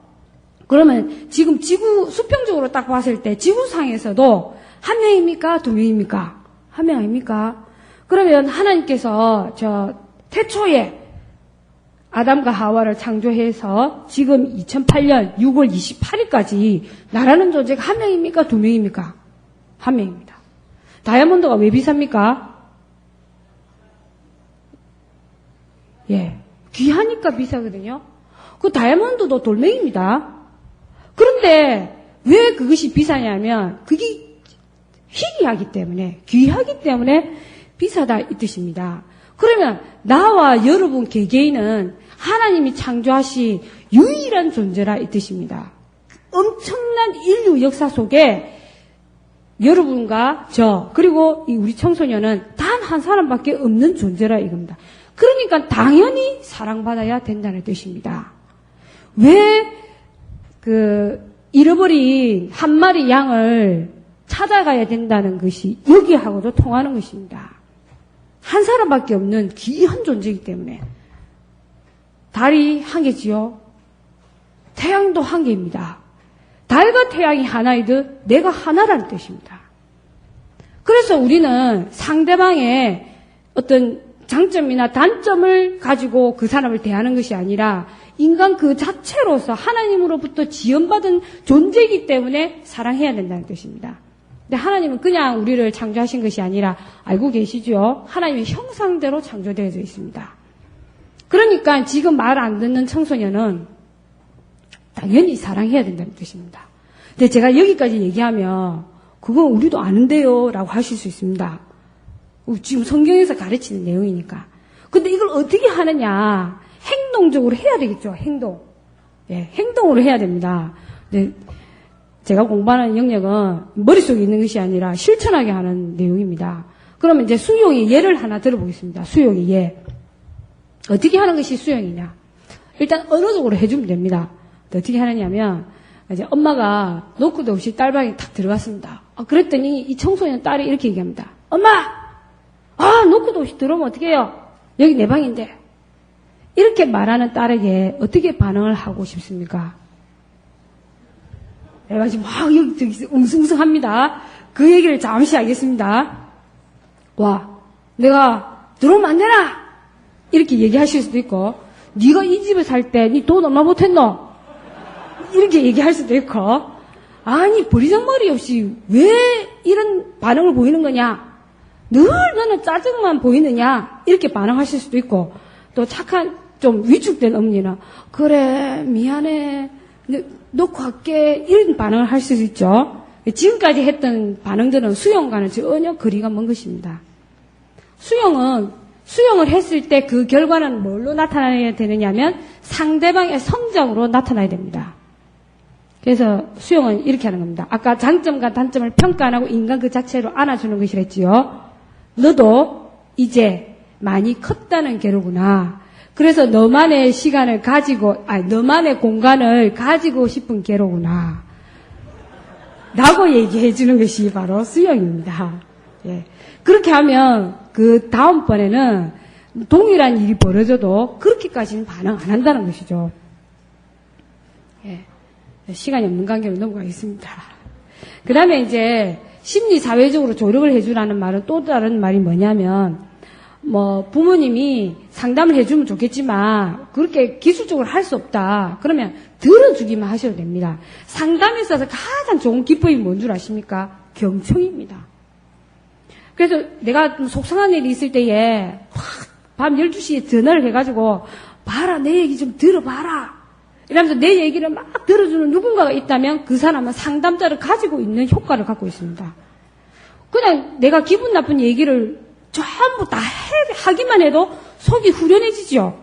S1: 그러면 지금 수평적으로 딱 봤을 때 지구상에서도 한 명입니까? 두 명입니까? 한 명 아닙니까? 그러면 하나님께서 태초에 아담과 하와를 창조해서 지금 2008년 6월 28일까지 나라는 존재가 한 명입니까? 두 명입니까? 한 명입니다. 다이아몬드가 왜 비쌉니까? 예, 귀하니까 비싸거든요. 그 다이아몬드도 돌멩이입니다. 그런데 왜 그것이 비싸냐면 그게 희귀하기 때문에, 귀하기 때문에 비싸다 이 뜻입니다. 그러면 나와 여러분 개개인은 하나님이 창조하신 유일한 존재라 이 뜻입니다. 엄청난 인류 역사 속에 여러분과 저 그리고 우리 청소년은 단 한 사람밖에 없는 존재라 이겁니다. 그러니까 당연히 사랑받아야 된다는 뜻입니다. 왜 잃어버린 한 마리 양을 찾아가야 된다는 것이 여기하고도 통하는 것입니다. 한 사람밖에 없는 귀한 존재이기 때문에. 달이 한 개지요. 태양도 한 개입니다. 달과 태양이 하나이듯 내가 하나라는 뜻입니다. 그래서 우리는 상대방의 어떤 장점이나 단점을 가지고 그 사람을 대하는 것이 아니라 인간 그 자체로서 하나님으로부터 지원받은 존재이기 때문에 사랑해야 된다는 뜻입니다. 근데 하나님은 그냥 우리를 창조하신 것이 아니라 알고 계시죠? 하나님의 형상대로 창조되어져 있습니다. 그러니까 지금 말 안 듣는 청소년은 당연히 사랑해야 된다는 뜻입니다. 근데 제가 여기까지 얘기하면 그건 우리도 아는데요 라고 하실 수 있습니다. 지금 성경에서 가르치는 내용이니까. 근데 이걸 어떻게 하느냐, 행동적으로 해야 되겠죠. 행동. 예, 행동으로 해야 됩니다. 근데 제가 공부하는 영역은 머릿속에 있는 것이 아니라 실천하게 하는 내용입니다. 그러면 이제 수용의 예를 하나 들어보겠습니다. 수용의 예. 어떻게 하는 것이 수용이냐. 일단 언어적으로 해주면 됩니다. 어떻게 하느냐면 이제 엄마가 노크도 없이 딸방에 탁 들어갔습니다. 그랬더니 이 청소년 딸이 이렇게 얘기합니다. 엄마! 노크도 없이 들어오면 어떻게 해요? 여기 내 방인데. 이렇게 말하는 딸에게 어떻게 반응을 하고 싶습니까? 내가 지금 막 여기 저기 웅숭숭합니다. 그 얘기를 잠시 하겠습니다. 와, 내가 들어오면 안 되나? 이렇게 얘기하실 수도 있고, 네가 이 집에 살 때 네 돈 얼마 못했노? 이렇게 얘기할 수도 있고, 아니 버리장머리 없이 왜 이런 반응을 보이는 거냐? 늘 너는 짜증만 보이느냐? 이렇게 반응하실 수도 있고, 또 착한 좀 위축된 엄니는 그래 미안해 놓고 갈게 이런 반응을 할 수도 있죠. 지금까지 했던 반응들은 수용과는 전혀 거리가 먼 것입니다. 수용을 했을 때 그 결과는 뭘로 나타나야 되느냐면 상대방의 성장으로 나타나야 됩니다. 그래서 수용은 이렇게 하는 겁니다. 아까 장점과 단점을 평가 안 하고 인간 그 자체로 안아주는 것이랬지요. 너도 이제 많이 컸다는 게로구나. 그래서 너만의 시간을 가지고, 너만의 공간을 가지고 싶은 게로구나. 라고 얘기해 주는 것이 바로 수영입니다. 예. 그렇게 하면 그 다음번에는 동일한 일이 벌어져도 그렇게까지는 반응 안 한다는 것이죠. 예. 시간이 없는 관계로 넘어가겠습니다. 그 다음에 이제 심리사회적으로 조력을 해주라는 말은 또 다른 말이 뭐냐면, 부모님이 상담을 해주면 좋겠지만, 그렇게 기술적으로 할 수 없다. 그러면 들어주기만 하셔도 됩니다. 상담에 있어서 가장 좋은 기법이 뭔 줄 아십니까? 경청입니다. 그래서 내가 좀 속상한 일이 있을 때에, 밤 12시에 전화를 해가지고, 봐라, 내 얘기 좀 들어봐라. 이러면서 내 얘기를 막 들어주는 누군가가 있다면 그 사람은 상담자를 가지고 있는 효과를 갖고 있습니다. 그냥 내가 기분 나쁜 얘기를 전부 다 하기만 해도 속이 후련해지죠.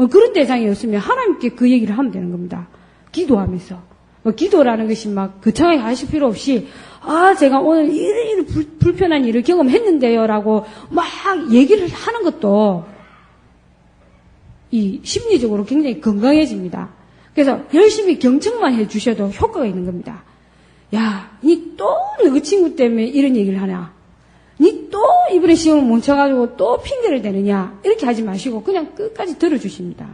S1: 그런 대상이었으면 하나님께 그 얘기를 하면 되는 겁니다. 기도하면서. 기도라는 것이 막 거창하게 하실 필요 없이, 제가 오늘 이런 불편한 일을 경험했는데요. 라고 막 얘기를 하는 것도 이 심리적으로 굉장히 건강해집니다. 그래서 열심히 경청만 해주셔도 효과가 있는 겁니다. 야, 니 또 너 친구 때문에 이런 얘기를 하냐? 니 또 이번에 시험을 못 쳐가지고 또 핑계를 대느냐? 이렇게 하지 마시고 그냥 끝까지 들어주십니다.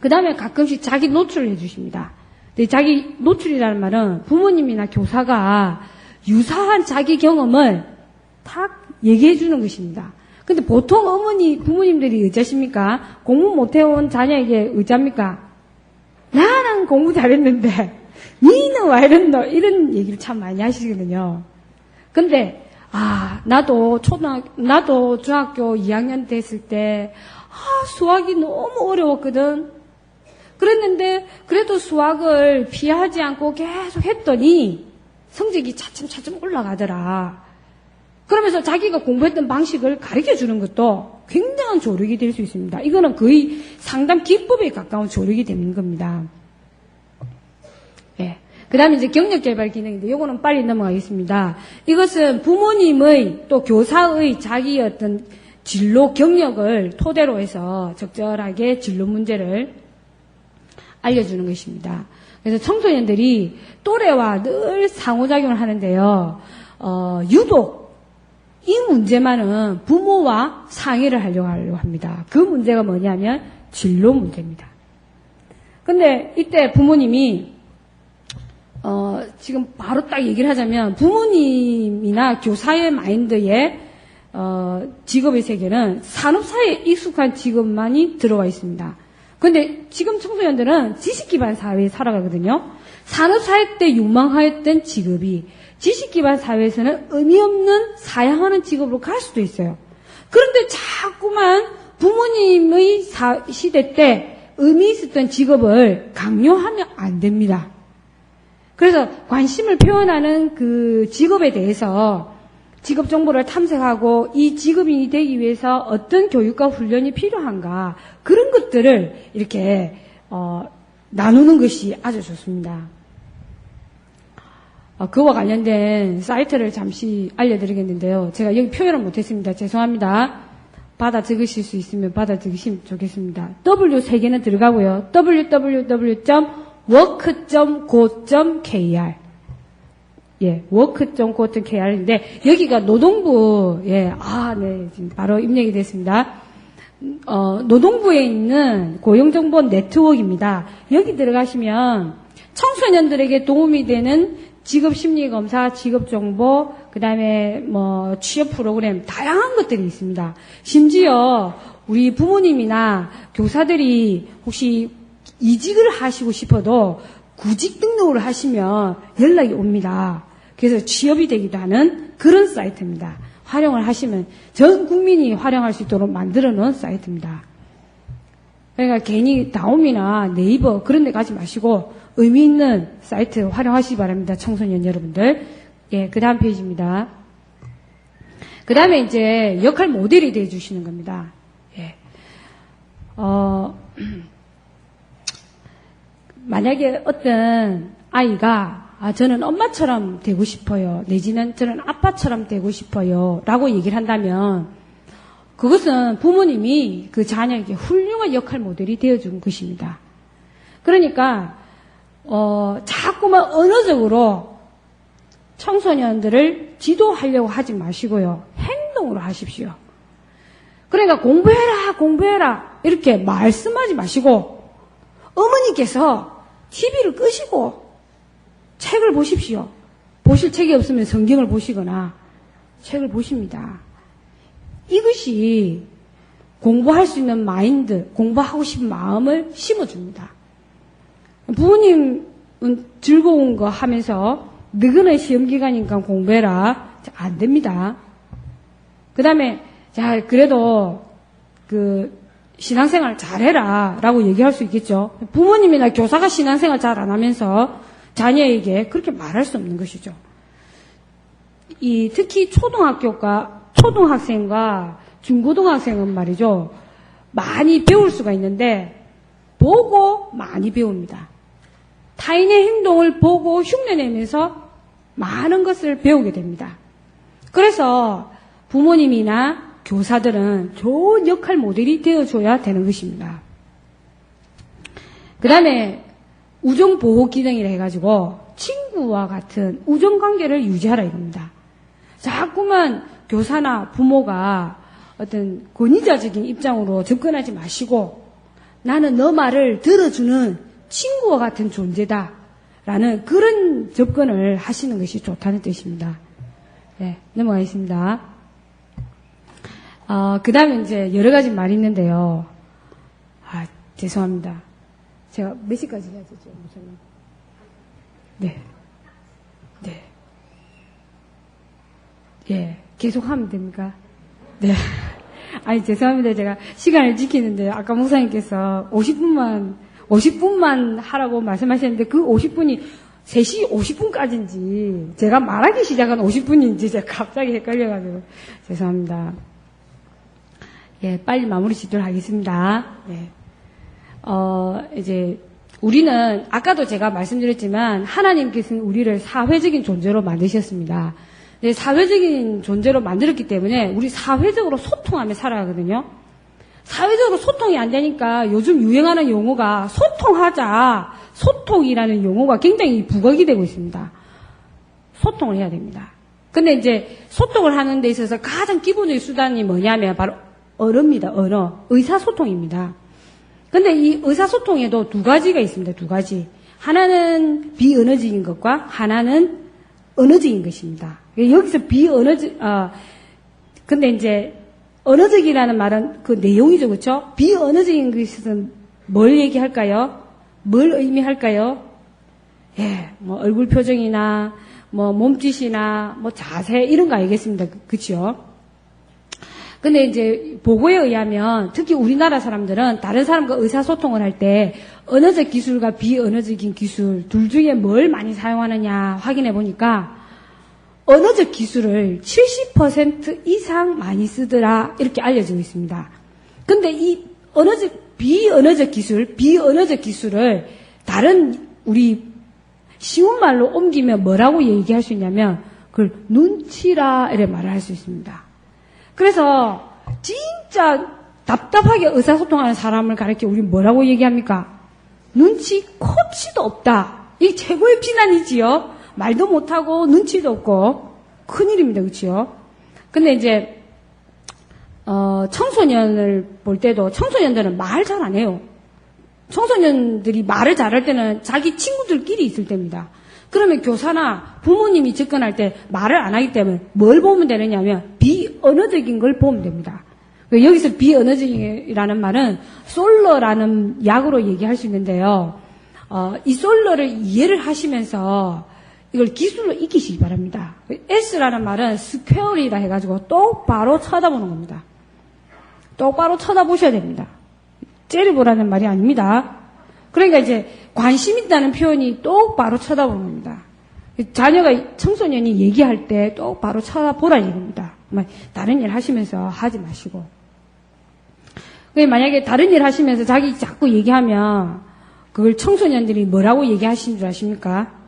S1: 그 다음에 가끔씩 자기 노출을 해주십니다. 근데 자기 노출이라는 말은 부모님이나 교사가 유사한 자기 경험을 탁 얘기해 주는 것입니다. 근데 보통 부모님들이 의자십니까? 공부 못해온 자녀에게 의자입니까? 나는 공부 잘했는데 니는 왜 이런노? 이런 얘기를 참 많이 하시거든요. 근데 나도 중학교 2학년 됐을 때 수학이 너무 어려웠거든. 그랬는데 그래도 수학을 피하지 않고 계속 했더니 성적이 차츰차츰 올라가더라. 그러면서 자기가 공부했던 방식을 가르쳐 주는 것도 굉장한 조력이 될 수 있습니다. 이거는 거의 상담 기법에 가까운 조력이 되는 겁니다. 예. 그 다음에 이제 경력개발 기능인데, 요거는 빨리 넘어가겠습니다. 이것은 부모님의 또 교사의 자기 어떤 진로 경력을 토대로 해서 적절하게 진로 문제를 알려주는 것입니다. 그래서 청소년들이 또래와 늘 상호작용을 하는데요. 유독 이 문제만은 부모와 상의를 하려고 합니다. 그 문제가 뭐냐면 진로 문제입니다. 근데 이때 부모님이 지금 바로 딱 얘기를 하자면 부모님이나 교사의 마인드에 직업의 세계는 산업사회에 익숙한 직업만이 들어가 있습니다. 근데 지금 청소년들은 지식기반 사회에 살아가거든요. 산업사회 때 유망하였던 직업이 지식기반 사회에서는 의미 없는 사양하는 직업으로 갈 수도 있어요. 그런데 자꾸만 부모님의 시대 때 의미 있었던 직업을 강요하면 안 됩니다. 그래서 관심을 표현하는 그 직업에 대해서 직업 정보를 탐색하고 이 직업인이 되기 위해서 어떤 교육과 훈련이 필요한가 그런 것들을 이렇게 나누는 것이 아주 좋습니다. 그와 관련된 사이트를 잠시 알려드리겠는데요. 제가 여기 표현을 못했습니다. 죄송합니다. 받아 적으실 수 있으면 받아 적으시면 좋겠습니다. W 3개는 들어가고요. www.work.go.kr work.go.kr인데 여기가 노동부 네, 지금 바로 입력이 됐습니다. 노동부에 있는 고용정보 네트워크입니다. 여기 들어가시면 청소년들에게 도움이 되는 직업심리검사, 직업정보, 그 다음에 취업 프로그램, 다양한 것들이 있습니다. 심지어 우리 부모님이나 교사들이 혹시 이직을 하시고 싶어도 구직 등록을 하시면 연락이 옵니다. 그래서 취업이 되기도 하는 그런 사이트입니다. 활용을 하시면 전 국민이 활용할 수 있도록 만들어 놓은 사이트입니다. 그러니까 괜히 다음이나 네이버 그런 데 가지 마시고 의미 있는 사이트 활용하시기 바랍니다. 청소년 여러분들. 예, 그 다음 페이지입니다. 그 다음에 이제 역할 모델이 되어 주시는 겁니다. 예. 만약에 어떤 아이가 저는 엄마처럼 되고 싶어요. 내지는 저는 아빠처럼 되고 싶어요. 라고 얘기를 한다면 그것은 부모님이 그 자녀에게 훌륭한 역할 모델이 되어준 것입니다. 그러니까 자꾸만 언어적으로 청소년들을 지도하려고 하지 마시고요. 행동으로 하십시오. 그러니까 공부해라 이렇게 말씀하지 마시고 어머니께서 TV를 끄시고 책을 보십시오. 보실 책이 없으면 성경을 보시거나 책을 보십니다. 이것이 공부할 수 있는 마인드, 공부하고 싶은 마음을 심어줍니다. 부모님은 즐거운 거 하면서 너희는 시험기간이니까 공부해라. 안 됩니다. 그 다음에 자 그래도 신앙생활 잘해라 라고 얘기할 수 있겠죠. 부모님이나 교사가 신앙생활 잘 안 하면서 자녀에게 그렇게 말할 수 없는 것이죠. 특히 초등학생과 중고등학생은 말이죠. 많이 배울 수가 있는데 보고 많이 배웁니다. 타인의 행동을 보고 흉내내면서 많은 것을 배우게 됩니다. 그래서 부모님이나 교사들은 좋은 역할 모델이 되어줘야 되는 것입니다. 그 다음에 우정보호기능이라 해가지고 친구와 같은 우정관계를 유지하라 이겁니다. 자꾸만 교사나 부모가 어떤 권위자적인 입장으로 접근하지 마시고 나는 너 말을 들어주는 친구와 같은 존재다 라는 그런 접근을 하시는 것이 좋다는 뜻입니다. 네, 넘어가겠습니다. 그 다음에 이제 여러 가지 말이 있는데요. 죄송합니다. 제가 몇 시까지 해야 되죠? 네. 예, 계속 하면 됩니까? 네. 아니, 죄송합니다. 제가 시간을 지키는데, 아까 목사님께서 50분만 하라고 말씀하셨는데, 그 50분이 3시 50분까지인지, 제가 말하기 시작한 50분인지, 제가 갑자기 헷갈려가지고, 죄송합니다. 예, 빨리 마무리 짓도록 하겠습니다. 예. 이제, 우리는, 아까도 제가 말씀드렸지만, 하나님께서는 우리를 사회적인 존재로 만드셨습니다. 사회적인 존재로 만들었기 때문에 우리 사회적으로 소통하며 살아가거든요. 사회적으로 소통이 안 되니까 요즘 유행하는 용어가 소통이라는 용어가 굉장히 부각이 되고 있습니다. 소통을 해야 됩니다. 근데 이제 소통을 하는 데 있어서 가장 기본적인 수단이 뭐냐면 바로 언어입니다. 의사소통입니다. 근데 이 의사소통에도 두 가지가 있습니다. 두 가지. 하나는 비언어적인 것과 하나는 언어적인 것입니다. 여기서 근데 이제, 언어적이라는 말은 그 내용이죠, 그렇죠? 비언어적인 것은 뭘 얘기할까요? 뭘 의미할까요? 예, 뭐, 얼굴 표정이나, 뭐, 몸짓이나, 뭐, 자세, 이런 거 알겠습니다. 그쵸? 근데 이제, 보고에 의하면, 특히 우리나라 사람들은 다른 사람과 의사소통을 할 때, 언어적 기술과 비언어적인 기술, 둘 중에 뭘 많이 사용하느냐 확인해 보니까, 언어적 기술을 70% 이상 많이 쓰더라 이렇게 알려지고 있습니다. 근데 이 비언어적 기술을 다른 우리 쉬운 말로 옮기면 뭐라고 얘기할 수 있냐면 그걸 눈치라 이렇게 말을 할 수 있습니다. 그래서 진짜 답답하게 의사소통하는 사람을 가르쳐 우리 뭐라고 얘기합니까? 눈치 컵시도 없다. 이게 최고의 비난이지요. 말도 못하고 눈치도 없고 큰일입니다. 그렇죠? 근데 이제 청소년을 볼 때도 청소년들은 말 잘 안 해요. 청소년들이 말을 잘할 때는 자기 친구들끼리 있을 때입니다. 그러면 교사나 부모님이 접근할 때 말을 안 하기 때문에 뭘 보면 되느냐면 비언어적인 걸 보면 됩니다. 여기서 비언어적이라는 말은 솔러라는 약으로 얘기할 수 있는데요. 이 솔러를 이해를 하시면서 이걸 기술로 익히시기 바랍니다. S라는 말은 스퀘어리라 해가지고 똑바로 쳐다보는 겁니다. 똑바로 쳐다보셔야 됩니다. 째려보라는 말이 아닙니다. 그러니까 이제 관심 있다는 표현이 똑바로 쳐다보는 겁니다. 자녀가 청소년이 얘기할 때 똑바로 쳐다보라는 얘기입니다. 다른 일 하시면서 하지 마시고. 만약에 다른 일 하시면서 자기 자꾸 얘기하면 그걸 청소년들이 뭐라고 얘기하시는 줄 아십니까?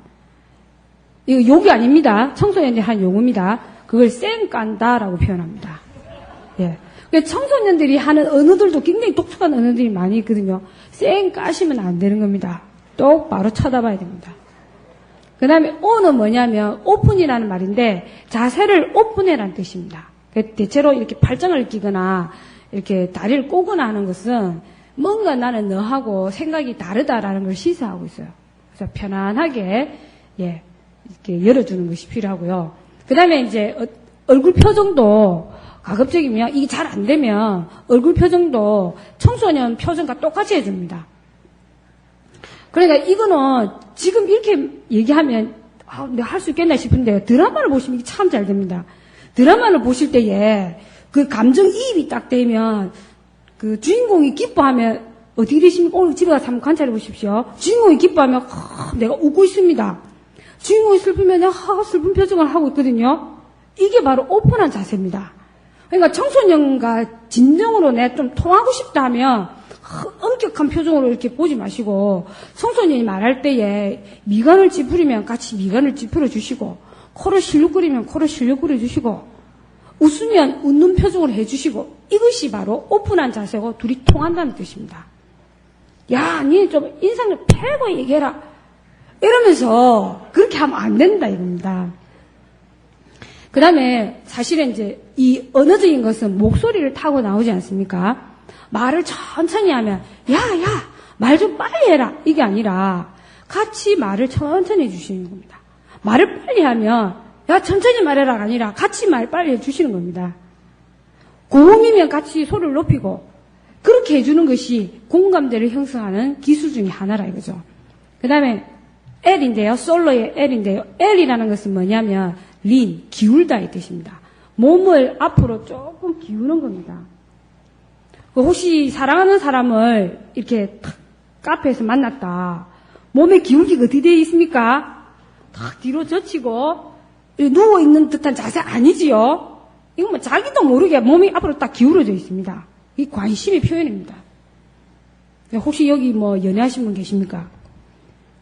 S1: 이거 욕이 아닙니다. 청소년들이 한 용어입니다. 그걸 쌩 깐다라고 표현합니다. 예. 청소년들이 하는 언어들도 굉장히 독특한 언어들이 많이 있거든요. 쌩 까시면 안 되는 겁니다. 똑바로 쳐다봐야 됩니다. 그 다음에 O는 뭐냐면 오픈이라는 말인데 자세를 오픈해라는 뜻입니다. 대체로 이렇게 팔짱을 끼거나 이렇게 다리를 꼬거나 하는 것은 뭔가 나는 너하고 생각이 다르다라는 걸 시사하고 있어요. 그래서 편안하게 이렇게 열어주는 것이 필요하고요. 그 다음에 이제 얼굴 표정도 가급적이면 이게 잘 안 되면 얼굴 표정도 청소년 표정과 똑같이 해줍니다. 그러니까 이거는 지금 이렇게 얘기하면 내가 할 수 있겠나 싶은데 드라마를 보시면 이게 참 잘 됩니다. 드라마를 보실 때에 그 감정이입이 딱 되면 그 주인공이 기뻐하면 어떻게 되십니까? 오늘 집에 가서 한번 관찰해 보십시오. 주인공이 기뻐하면 내가 웃고 있습니다. 주인공이 슬프면 내가 슬픈 표정을 하고 있거든요. 이게 바로 오픈한 자세입니다. 그러니까 청소년과 진정으로 내가 좀 통하고 싶다 하면 엄격한 표정으로 이렇게 보지 마시고 청소년이 말할 때에 미간을 찌푸리면 같이 미간을 찌푸려 주시고 코를 실룩거리면 코를 실룩거려 주시고 웃으면 웃는 표정을 해주시고 이것이 바로 오픈한 자세고 둘이 통한다는 뜻입니다. 야, 니 좀 인상을 펴고 얘기해라. 이러면서 그렇게 하면 안 된다 이겁니다. 그 다음에 사실은 이제 이 언어적인 것은 목소리를 타고 나오지 않습니까? 말을 천천히 하면 야, 말 좀 빨리 해라. 이게 아니라 같이 말을 천천히 해주시는 겁니다. 말을 빨리 하면 야, 천천히 말해라가 아니라 같이 말 빨리 해주시는 겁니다. 고음이면 같이 소리를 높이고 그렇게 해주는 것이 공감대를 형성하는 기술 중에 하나라 이거죠. 그 다음에 L인데요. 솔로의 L인데요. L이라는 것은 뭐냐면 lean, 기울다 이 뜻입니다. 몸을 앞으로 조금 기우는 겁니다. 혹시 사랑하는 사람을 이렇게 탁 카페에서 만났다. 몸의 기울기가 어떻게 되어 있습니까? 탁 뒤로 젖히고 누워있는 듯한 자세 아니지요? 이건 뭐 자기도 모르게 몸이 앞으로 딱 기울어져 있습니다. 이 관심의 표현입니다. 혹시 여기 뭐 연애하신 분 계십니까?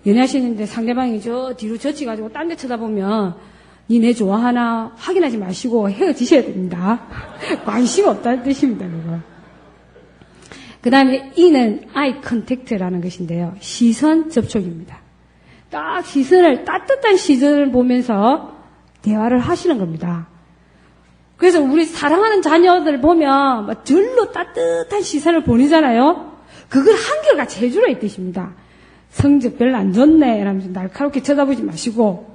S1: 연애하시는데 상대방이 저 뒤로 젖혀가지고 딴 데 쳐다보면 니네 좋아하나 확인하지 마시고 헤어지셔야 됩니다. 관심 없다는 뜻입니다. 그거. 그 다음에 E는 eye contact라는 것인데요. 시선 접촉입니다. 딱 시선을 따뜻한 시선을 보면서 대화를 하시는 겁니다. 그래서 우리 사랑하는 자녀들 보면 막 절로 따뜻한 시선을 보내잖아요. 그걸 한결같이 해주라 이 뜻입니다. 성적 별로 안 좋네 이러면서 날카롭게 쳐다보지 마시고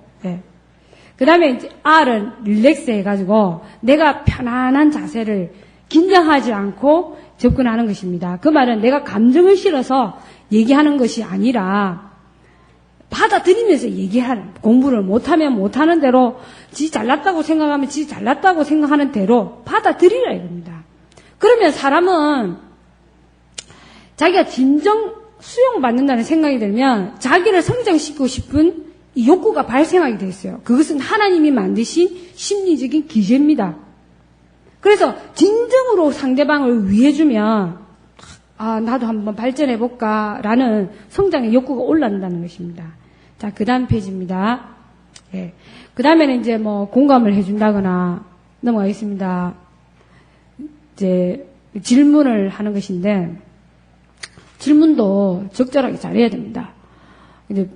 S1: 그 다음에 이제 R은 릴렉스 해가지고 내가 편안한 자세를 긴장하지 않고 접근하는 것입니다. 그 말은 내가 감정을 실어서 얘기하는 것이 아니라 받아들이면서 얘기하는, 공부를 못하면 못하는 대로 지 잘났다고 생각하면 지 잘났다고 생각하는 대로 받아들이라 이겁니다. 그러면 사람은 자기가 진정 수용받는다는 생각이 들면 자기를 성장시키고 싶은 이 욕구가 발생하게 돼 있어요. 그것은 하나님이 만드신 심리적인 기제입니다. 그래서 진정으로 상대방을 위해주면 나도 한번 발전해볼까 라는 성장의 욕구가 올라온다는 것입니다. 자, 그 다음 페이지입니다. 그 다음에는 이제 뭐 공감을 해준다거나 넘어가겠습니다. 이제 질문을 하는 것인데 질문도 적절하게 잘해야 됩니다. 이제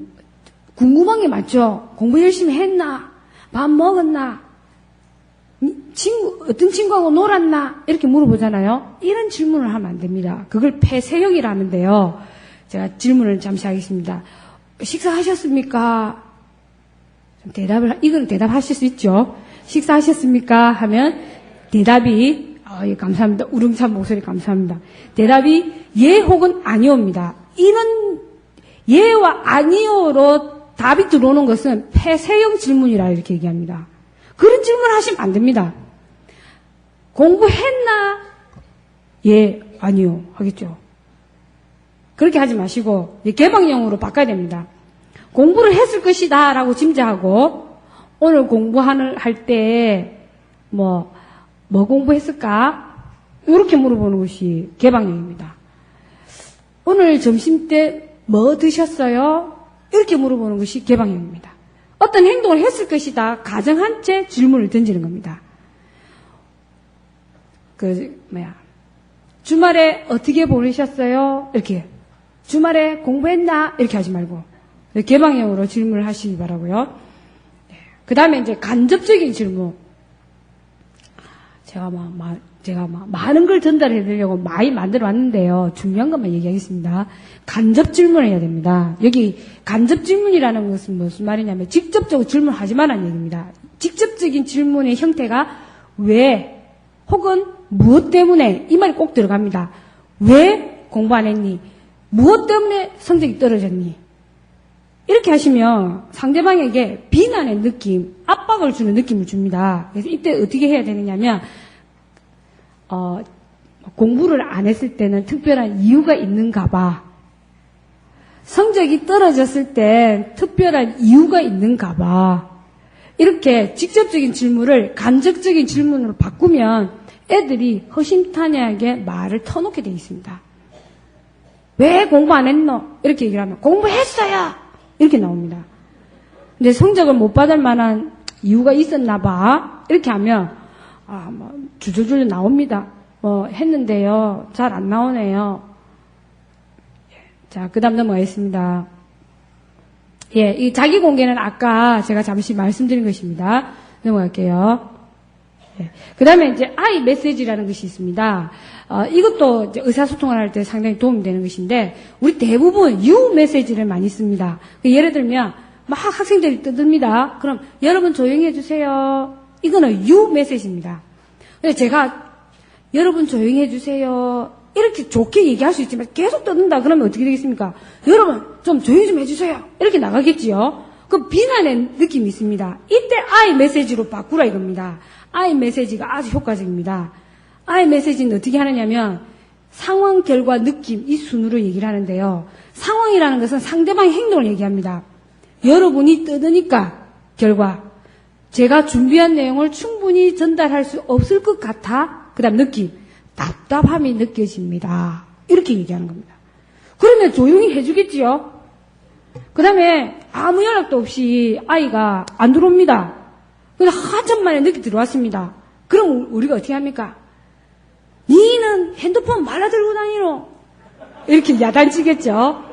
S1: 궁금한 게 많죠. 공부 열심히 했나? 밥 먹었나? 어떤 친구하고 놀았나? 이렇게 물어보잖아요. 이런 질문을 하면 안 됩니다. 그걸 폐쇄형이라 하는데요. 제가 질문을 잠시 하겠습니다. 식사하셨습니까? 이건 대답하실 수 있죠. 식사하셨습니까? 하면 대답이 예, 감사합니다. 우렁찬 목소리 감사합니다. 대답이 예 혹은 아니오입니다. 이런 예와 아니오로 답이 들어오는 것은 폐쇄형 질문이라 이렇게 얘기합니다. 그런 질문을 하시면 안 됩니다. 공부했나? 예, 아니요. 하겠죠. 그렇게 하지 마시고 개방형으로 바꿔야 됩니다. 공부를 했을 것이다 라고 짐작하고 오늘 공부할 때 뭐 공부했을까? 이렇게 물어보는 것이 개방형입니다. 오늘 점심 때 뭐 드셨어요? 이렇게 물어보는 것이 개방형입니다. 어떤 행동을 했을 것이다 가정한 채 질문을 던지는 겁니다. 주말에 어떻게 보내셨어요? 이렇게. 주말에 공부했나? 이렇게 하지 말고. 개방형으로 질문을 하시기 바라고요. 그 다음에 이제 간접적인 질문. 제가 많은 걸 전달해 드리려고 많이 만들어 왔는데요. 중요한 것만 얘기하겠습니다. 간접 질문을 해야 됩니다. 여기 간접 질문이라는 것은 무슨 말이냐면 직접적으로 질문하지 말라는 얘기입니다. 직접적인 질문의 형태가 왜 혹은 무엇 때문에 이 말이 꼭 들어갑니다. 왜 공부 안 했니? 무엇 때문에 성적이 떨어졌니? 이렇게 하시면 상대방에게 비난의 느낌, 압박을 주는 느낌을 줍니다. 그래서 이때 어떻게 해야 되느냐면 공부를 안 했을 때는 특별한 이유가 있는가 봐. 성적이 떨어졌을 때 특별한 이유가 있는가 봐. 이렇게 직접적인 질문을 간접적인 질문으로 바꾸면 애들이 허심탄회하게 말을 터놓게 되어 있습니다. 왜 공부 안 했노? 이렇게 얘기를 하면 공부했어요! 이렇게 나옵니다. 근데 성적을 못 받을 만한 이유가 있었나 봐. 이렇게 하면 주저주저 나옵니다. 했는데요. 잘 안 나오네요. 자, 그 다음 넘어가겠습니다. 이 자기 공개는 아까 제가 잠시 말씀드린 것입니다. 넘어갈게요. 그 다음에 이제 I 메시지라는 것이 있습니다. 이것도 이제 의사소통을 할 때 상당히 도움이 되는 것인데, 우리 대부분 U 메시지를 많이 씁니다. 예를 들면, 막 학생들이 떠듭니다. 그럼, 여러분 조용히 해주세요. 이거는 U 메시지입니다. 근데 제가, 여러분 조용히 해주세요. 이렇게 좋게 얘기할 수 있지만 계속 떠든다. 그러면 어떻게 되겠습니까? 여러분, 좀 조용히 좀 해주세요. 이렇게 나가겠지요? 그 비난의 느낌이 있습니다. 이때 I 메시지로 바꾸라 이겁니다. I 메시지가 아주 효과적입니다. I 메시지는 어떻게 하느냐면 상황, 결과, 느낌 이 순으로 얘기를 하는데요. 상황이라는 것은 상대방의 행동을 얘기합니다. 여러분이 떠드니까 결과 제가 준비한 내용을 충분히 전달할 수 없을 것 같아. 그 다음 느낌 답답함이 느껴집니다. 이렇게 얘기하는 겁니다. 그러면 조용히 해주겠지요. 그 다음에 아무 연락도 없이 아이가 안 들어옵니다. 근데 한참 만에 늦게 들어왔습니다. 그럼 우리가 어떻게 합니까? 니는 핸드폰 말라 들고 다니노? 이렇게 야단치겠죠.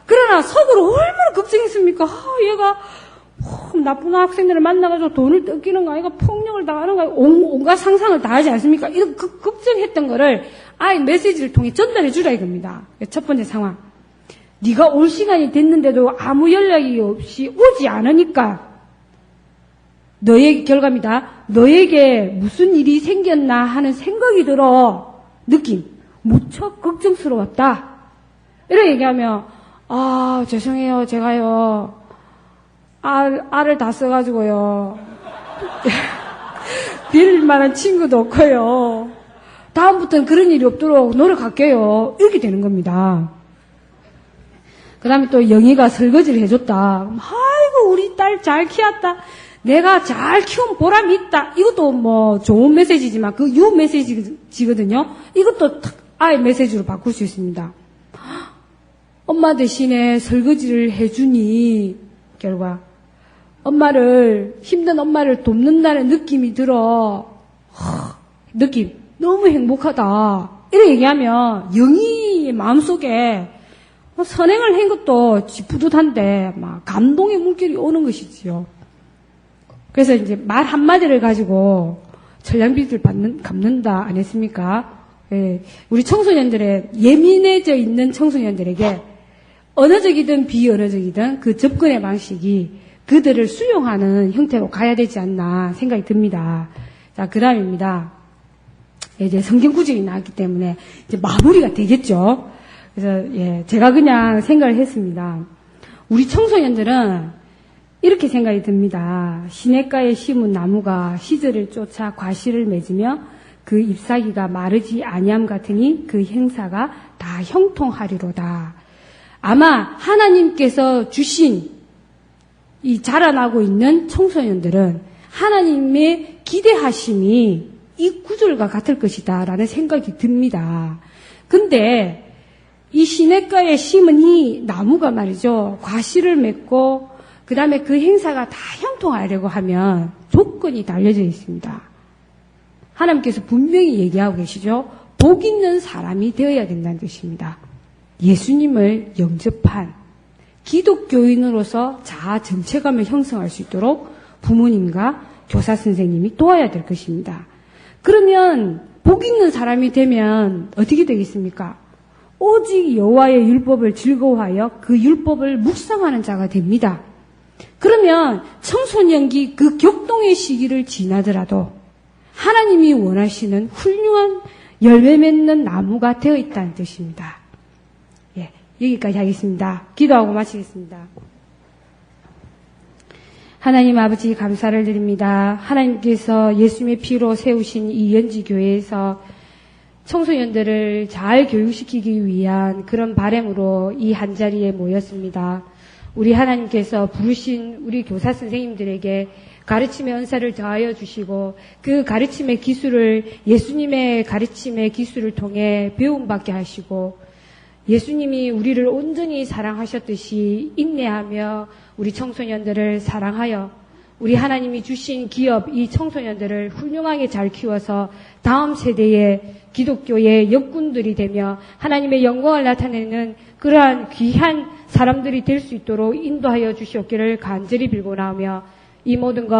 S1: 그러나 속으로 얼마나 걱정했습니까? 얘가 나쁜 학생들을 만나가지고 돈을 뜯기는 거 아이가 폭력을 당하는 거 아이가 온갖 상상을 다 하지 않습니까? 이런 걱정했던 거를 아이 메시지를 통해 전달해 주라 이겁니다. 첫 번째 상황. 네가 올 시간이 됐는데도 아무 연락이 없이 오지 않으니까 너의 결과입니다. 너에게 무슨 일이 생겼나 하는 생각이 들어. 느낌. 무척 걱정스러웠다. 이렇게 얘기하면 죄송해요. 제가요. 알을 다 써가지고요. 빌릴 만한 친구도 없고요. 다음부터는 그런 일이 없도록 노력할게요. 이렇게 되는 겁니다. 그 다음에 또 영희가 설거지를 해줬다. 아이고 우리 딸 잘 키웠다. 내가 잘 키운 보람이 있다. 이것도 뭐 좋은 메시지지만 그 유 메시지거든요. 이것도 아이 메시지로 바꿀 수 있습니다. 엄마 대신에 설거지를 해주니 결과 힘든 엄마를 돕는다는 느낌이 들어. 느낌 너무 행복하다. 이렇게 얘기하면 영희의 마음속에 선행을 한 것도 뿌듯한데 막 감동의 물결이 오는 것이지요. 그래서 이제 말 한마디를 가지고 천량빚을 갚는다 안 했습니까? 우리 청소년들의 예민해져 있는 청소년들에게 언어적이든 비언어적이든 그 접근의 방식이 그들을 수용하는 형태로 가야 되지 않나 생각이 듭니다. 자, 그 다음입니다. 이제 성경 구절이 나왔기 때문에 이제 마무리가 되겠죠. 그래서 제가 그냥 생각을 했습니다. 우리 청소년들은 이렇게 생각이 듭니다. 시냇가에 심은 나무가 시절을 쫓아 과실을 맺으며 그 잎사귀가 마르지 아니함 같으니 그 행사가 다 형통하리로다. 아마 하나님께서 주신 이 자라나고 있는 청소년들은 하나님의 기대하심이 이 구절과 같을 것이다 라는 생각이 듭니다. 근데 이 시냇가에 심은 이 나무가 말이죠. 과실을 맺고 그 다음에 그 행사가 다 형통하려고 하면 조건이 달려져 있습니다. 하나님께서 분명히 얘기하고 계시죠. 복 있는 사람이 되어야 된다는 뜻입니다. 예수님을 영접한 기독교인으로서 자아 정체감을 형성할 수 있도록 부모님과 교사 선생님이 도와야 될 것입니다. 그러면 복 있는 사람이 되면 어떻게 되겠습니까? 오직 여호와의 율법을 즐거워하여 그 율법을 묵상하는 자가 됩니다. 그러면 청소년기 그 격동의 시기를 지나더라도 하나님이 원하시는 훌륭한 열매 맺는 나무가 되어 있다는 뜻입니다. 예, 여기까지 하겠습니다. 기도하고 마치겠습니다. 하나님 아버지 감사를 드립니다. 하나님께서 예수님의 피로 세우신 이 연지교회에서 청소년들을 잘 교육시키기 위한 그런 바람으로 이 한자리에 모였습니다. 우리 하나님께서 부르신 우리 교사 선생님들에게 가르침의 은사를 더하여 주시고 그 가르침의 기술을 예수님의 가르침의 기술을 통해 배움받게 하시고 예수님이 우리를 온전히 사랑하셨듯이 인내하며 우리 청소년들을 사랑하여 우리 하나님이 주신 기업 이 청소년들을 훌륭하게 잘 키워서 다음 세대의 기독교의 역군들이 되며 하나님의 영광을 나타내는 그러한 귀한 사람들이 될 수 있도록 인도하여 주시옵기를 간절히 빌고나오며 이 모든 것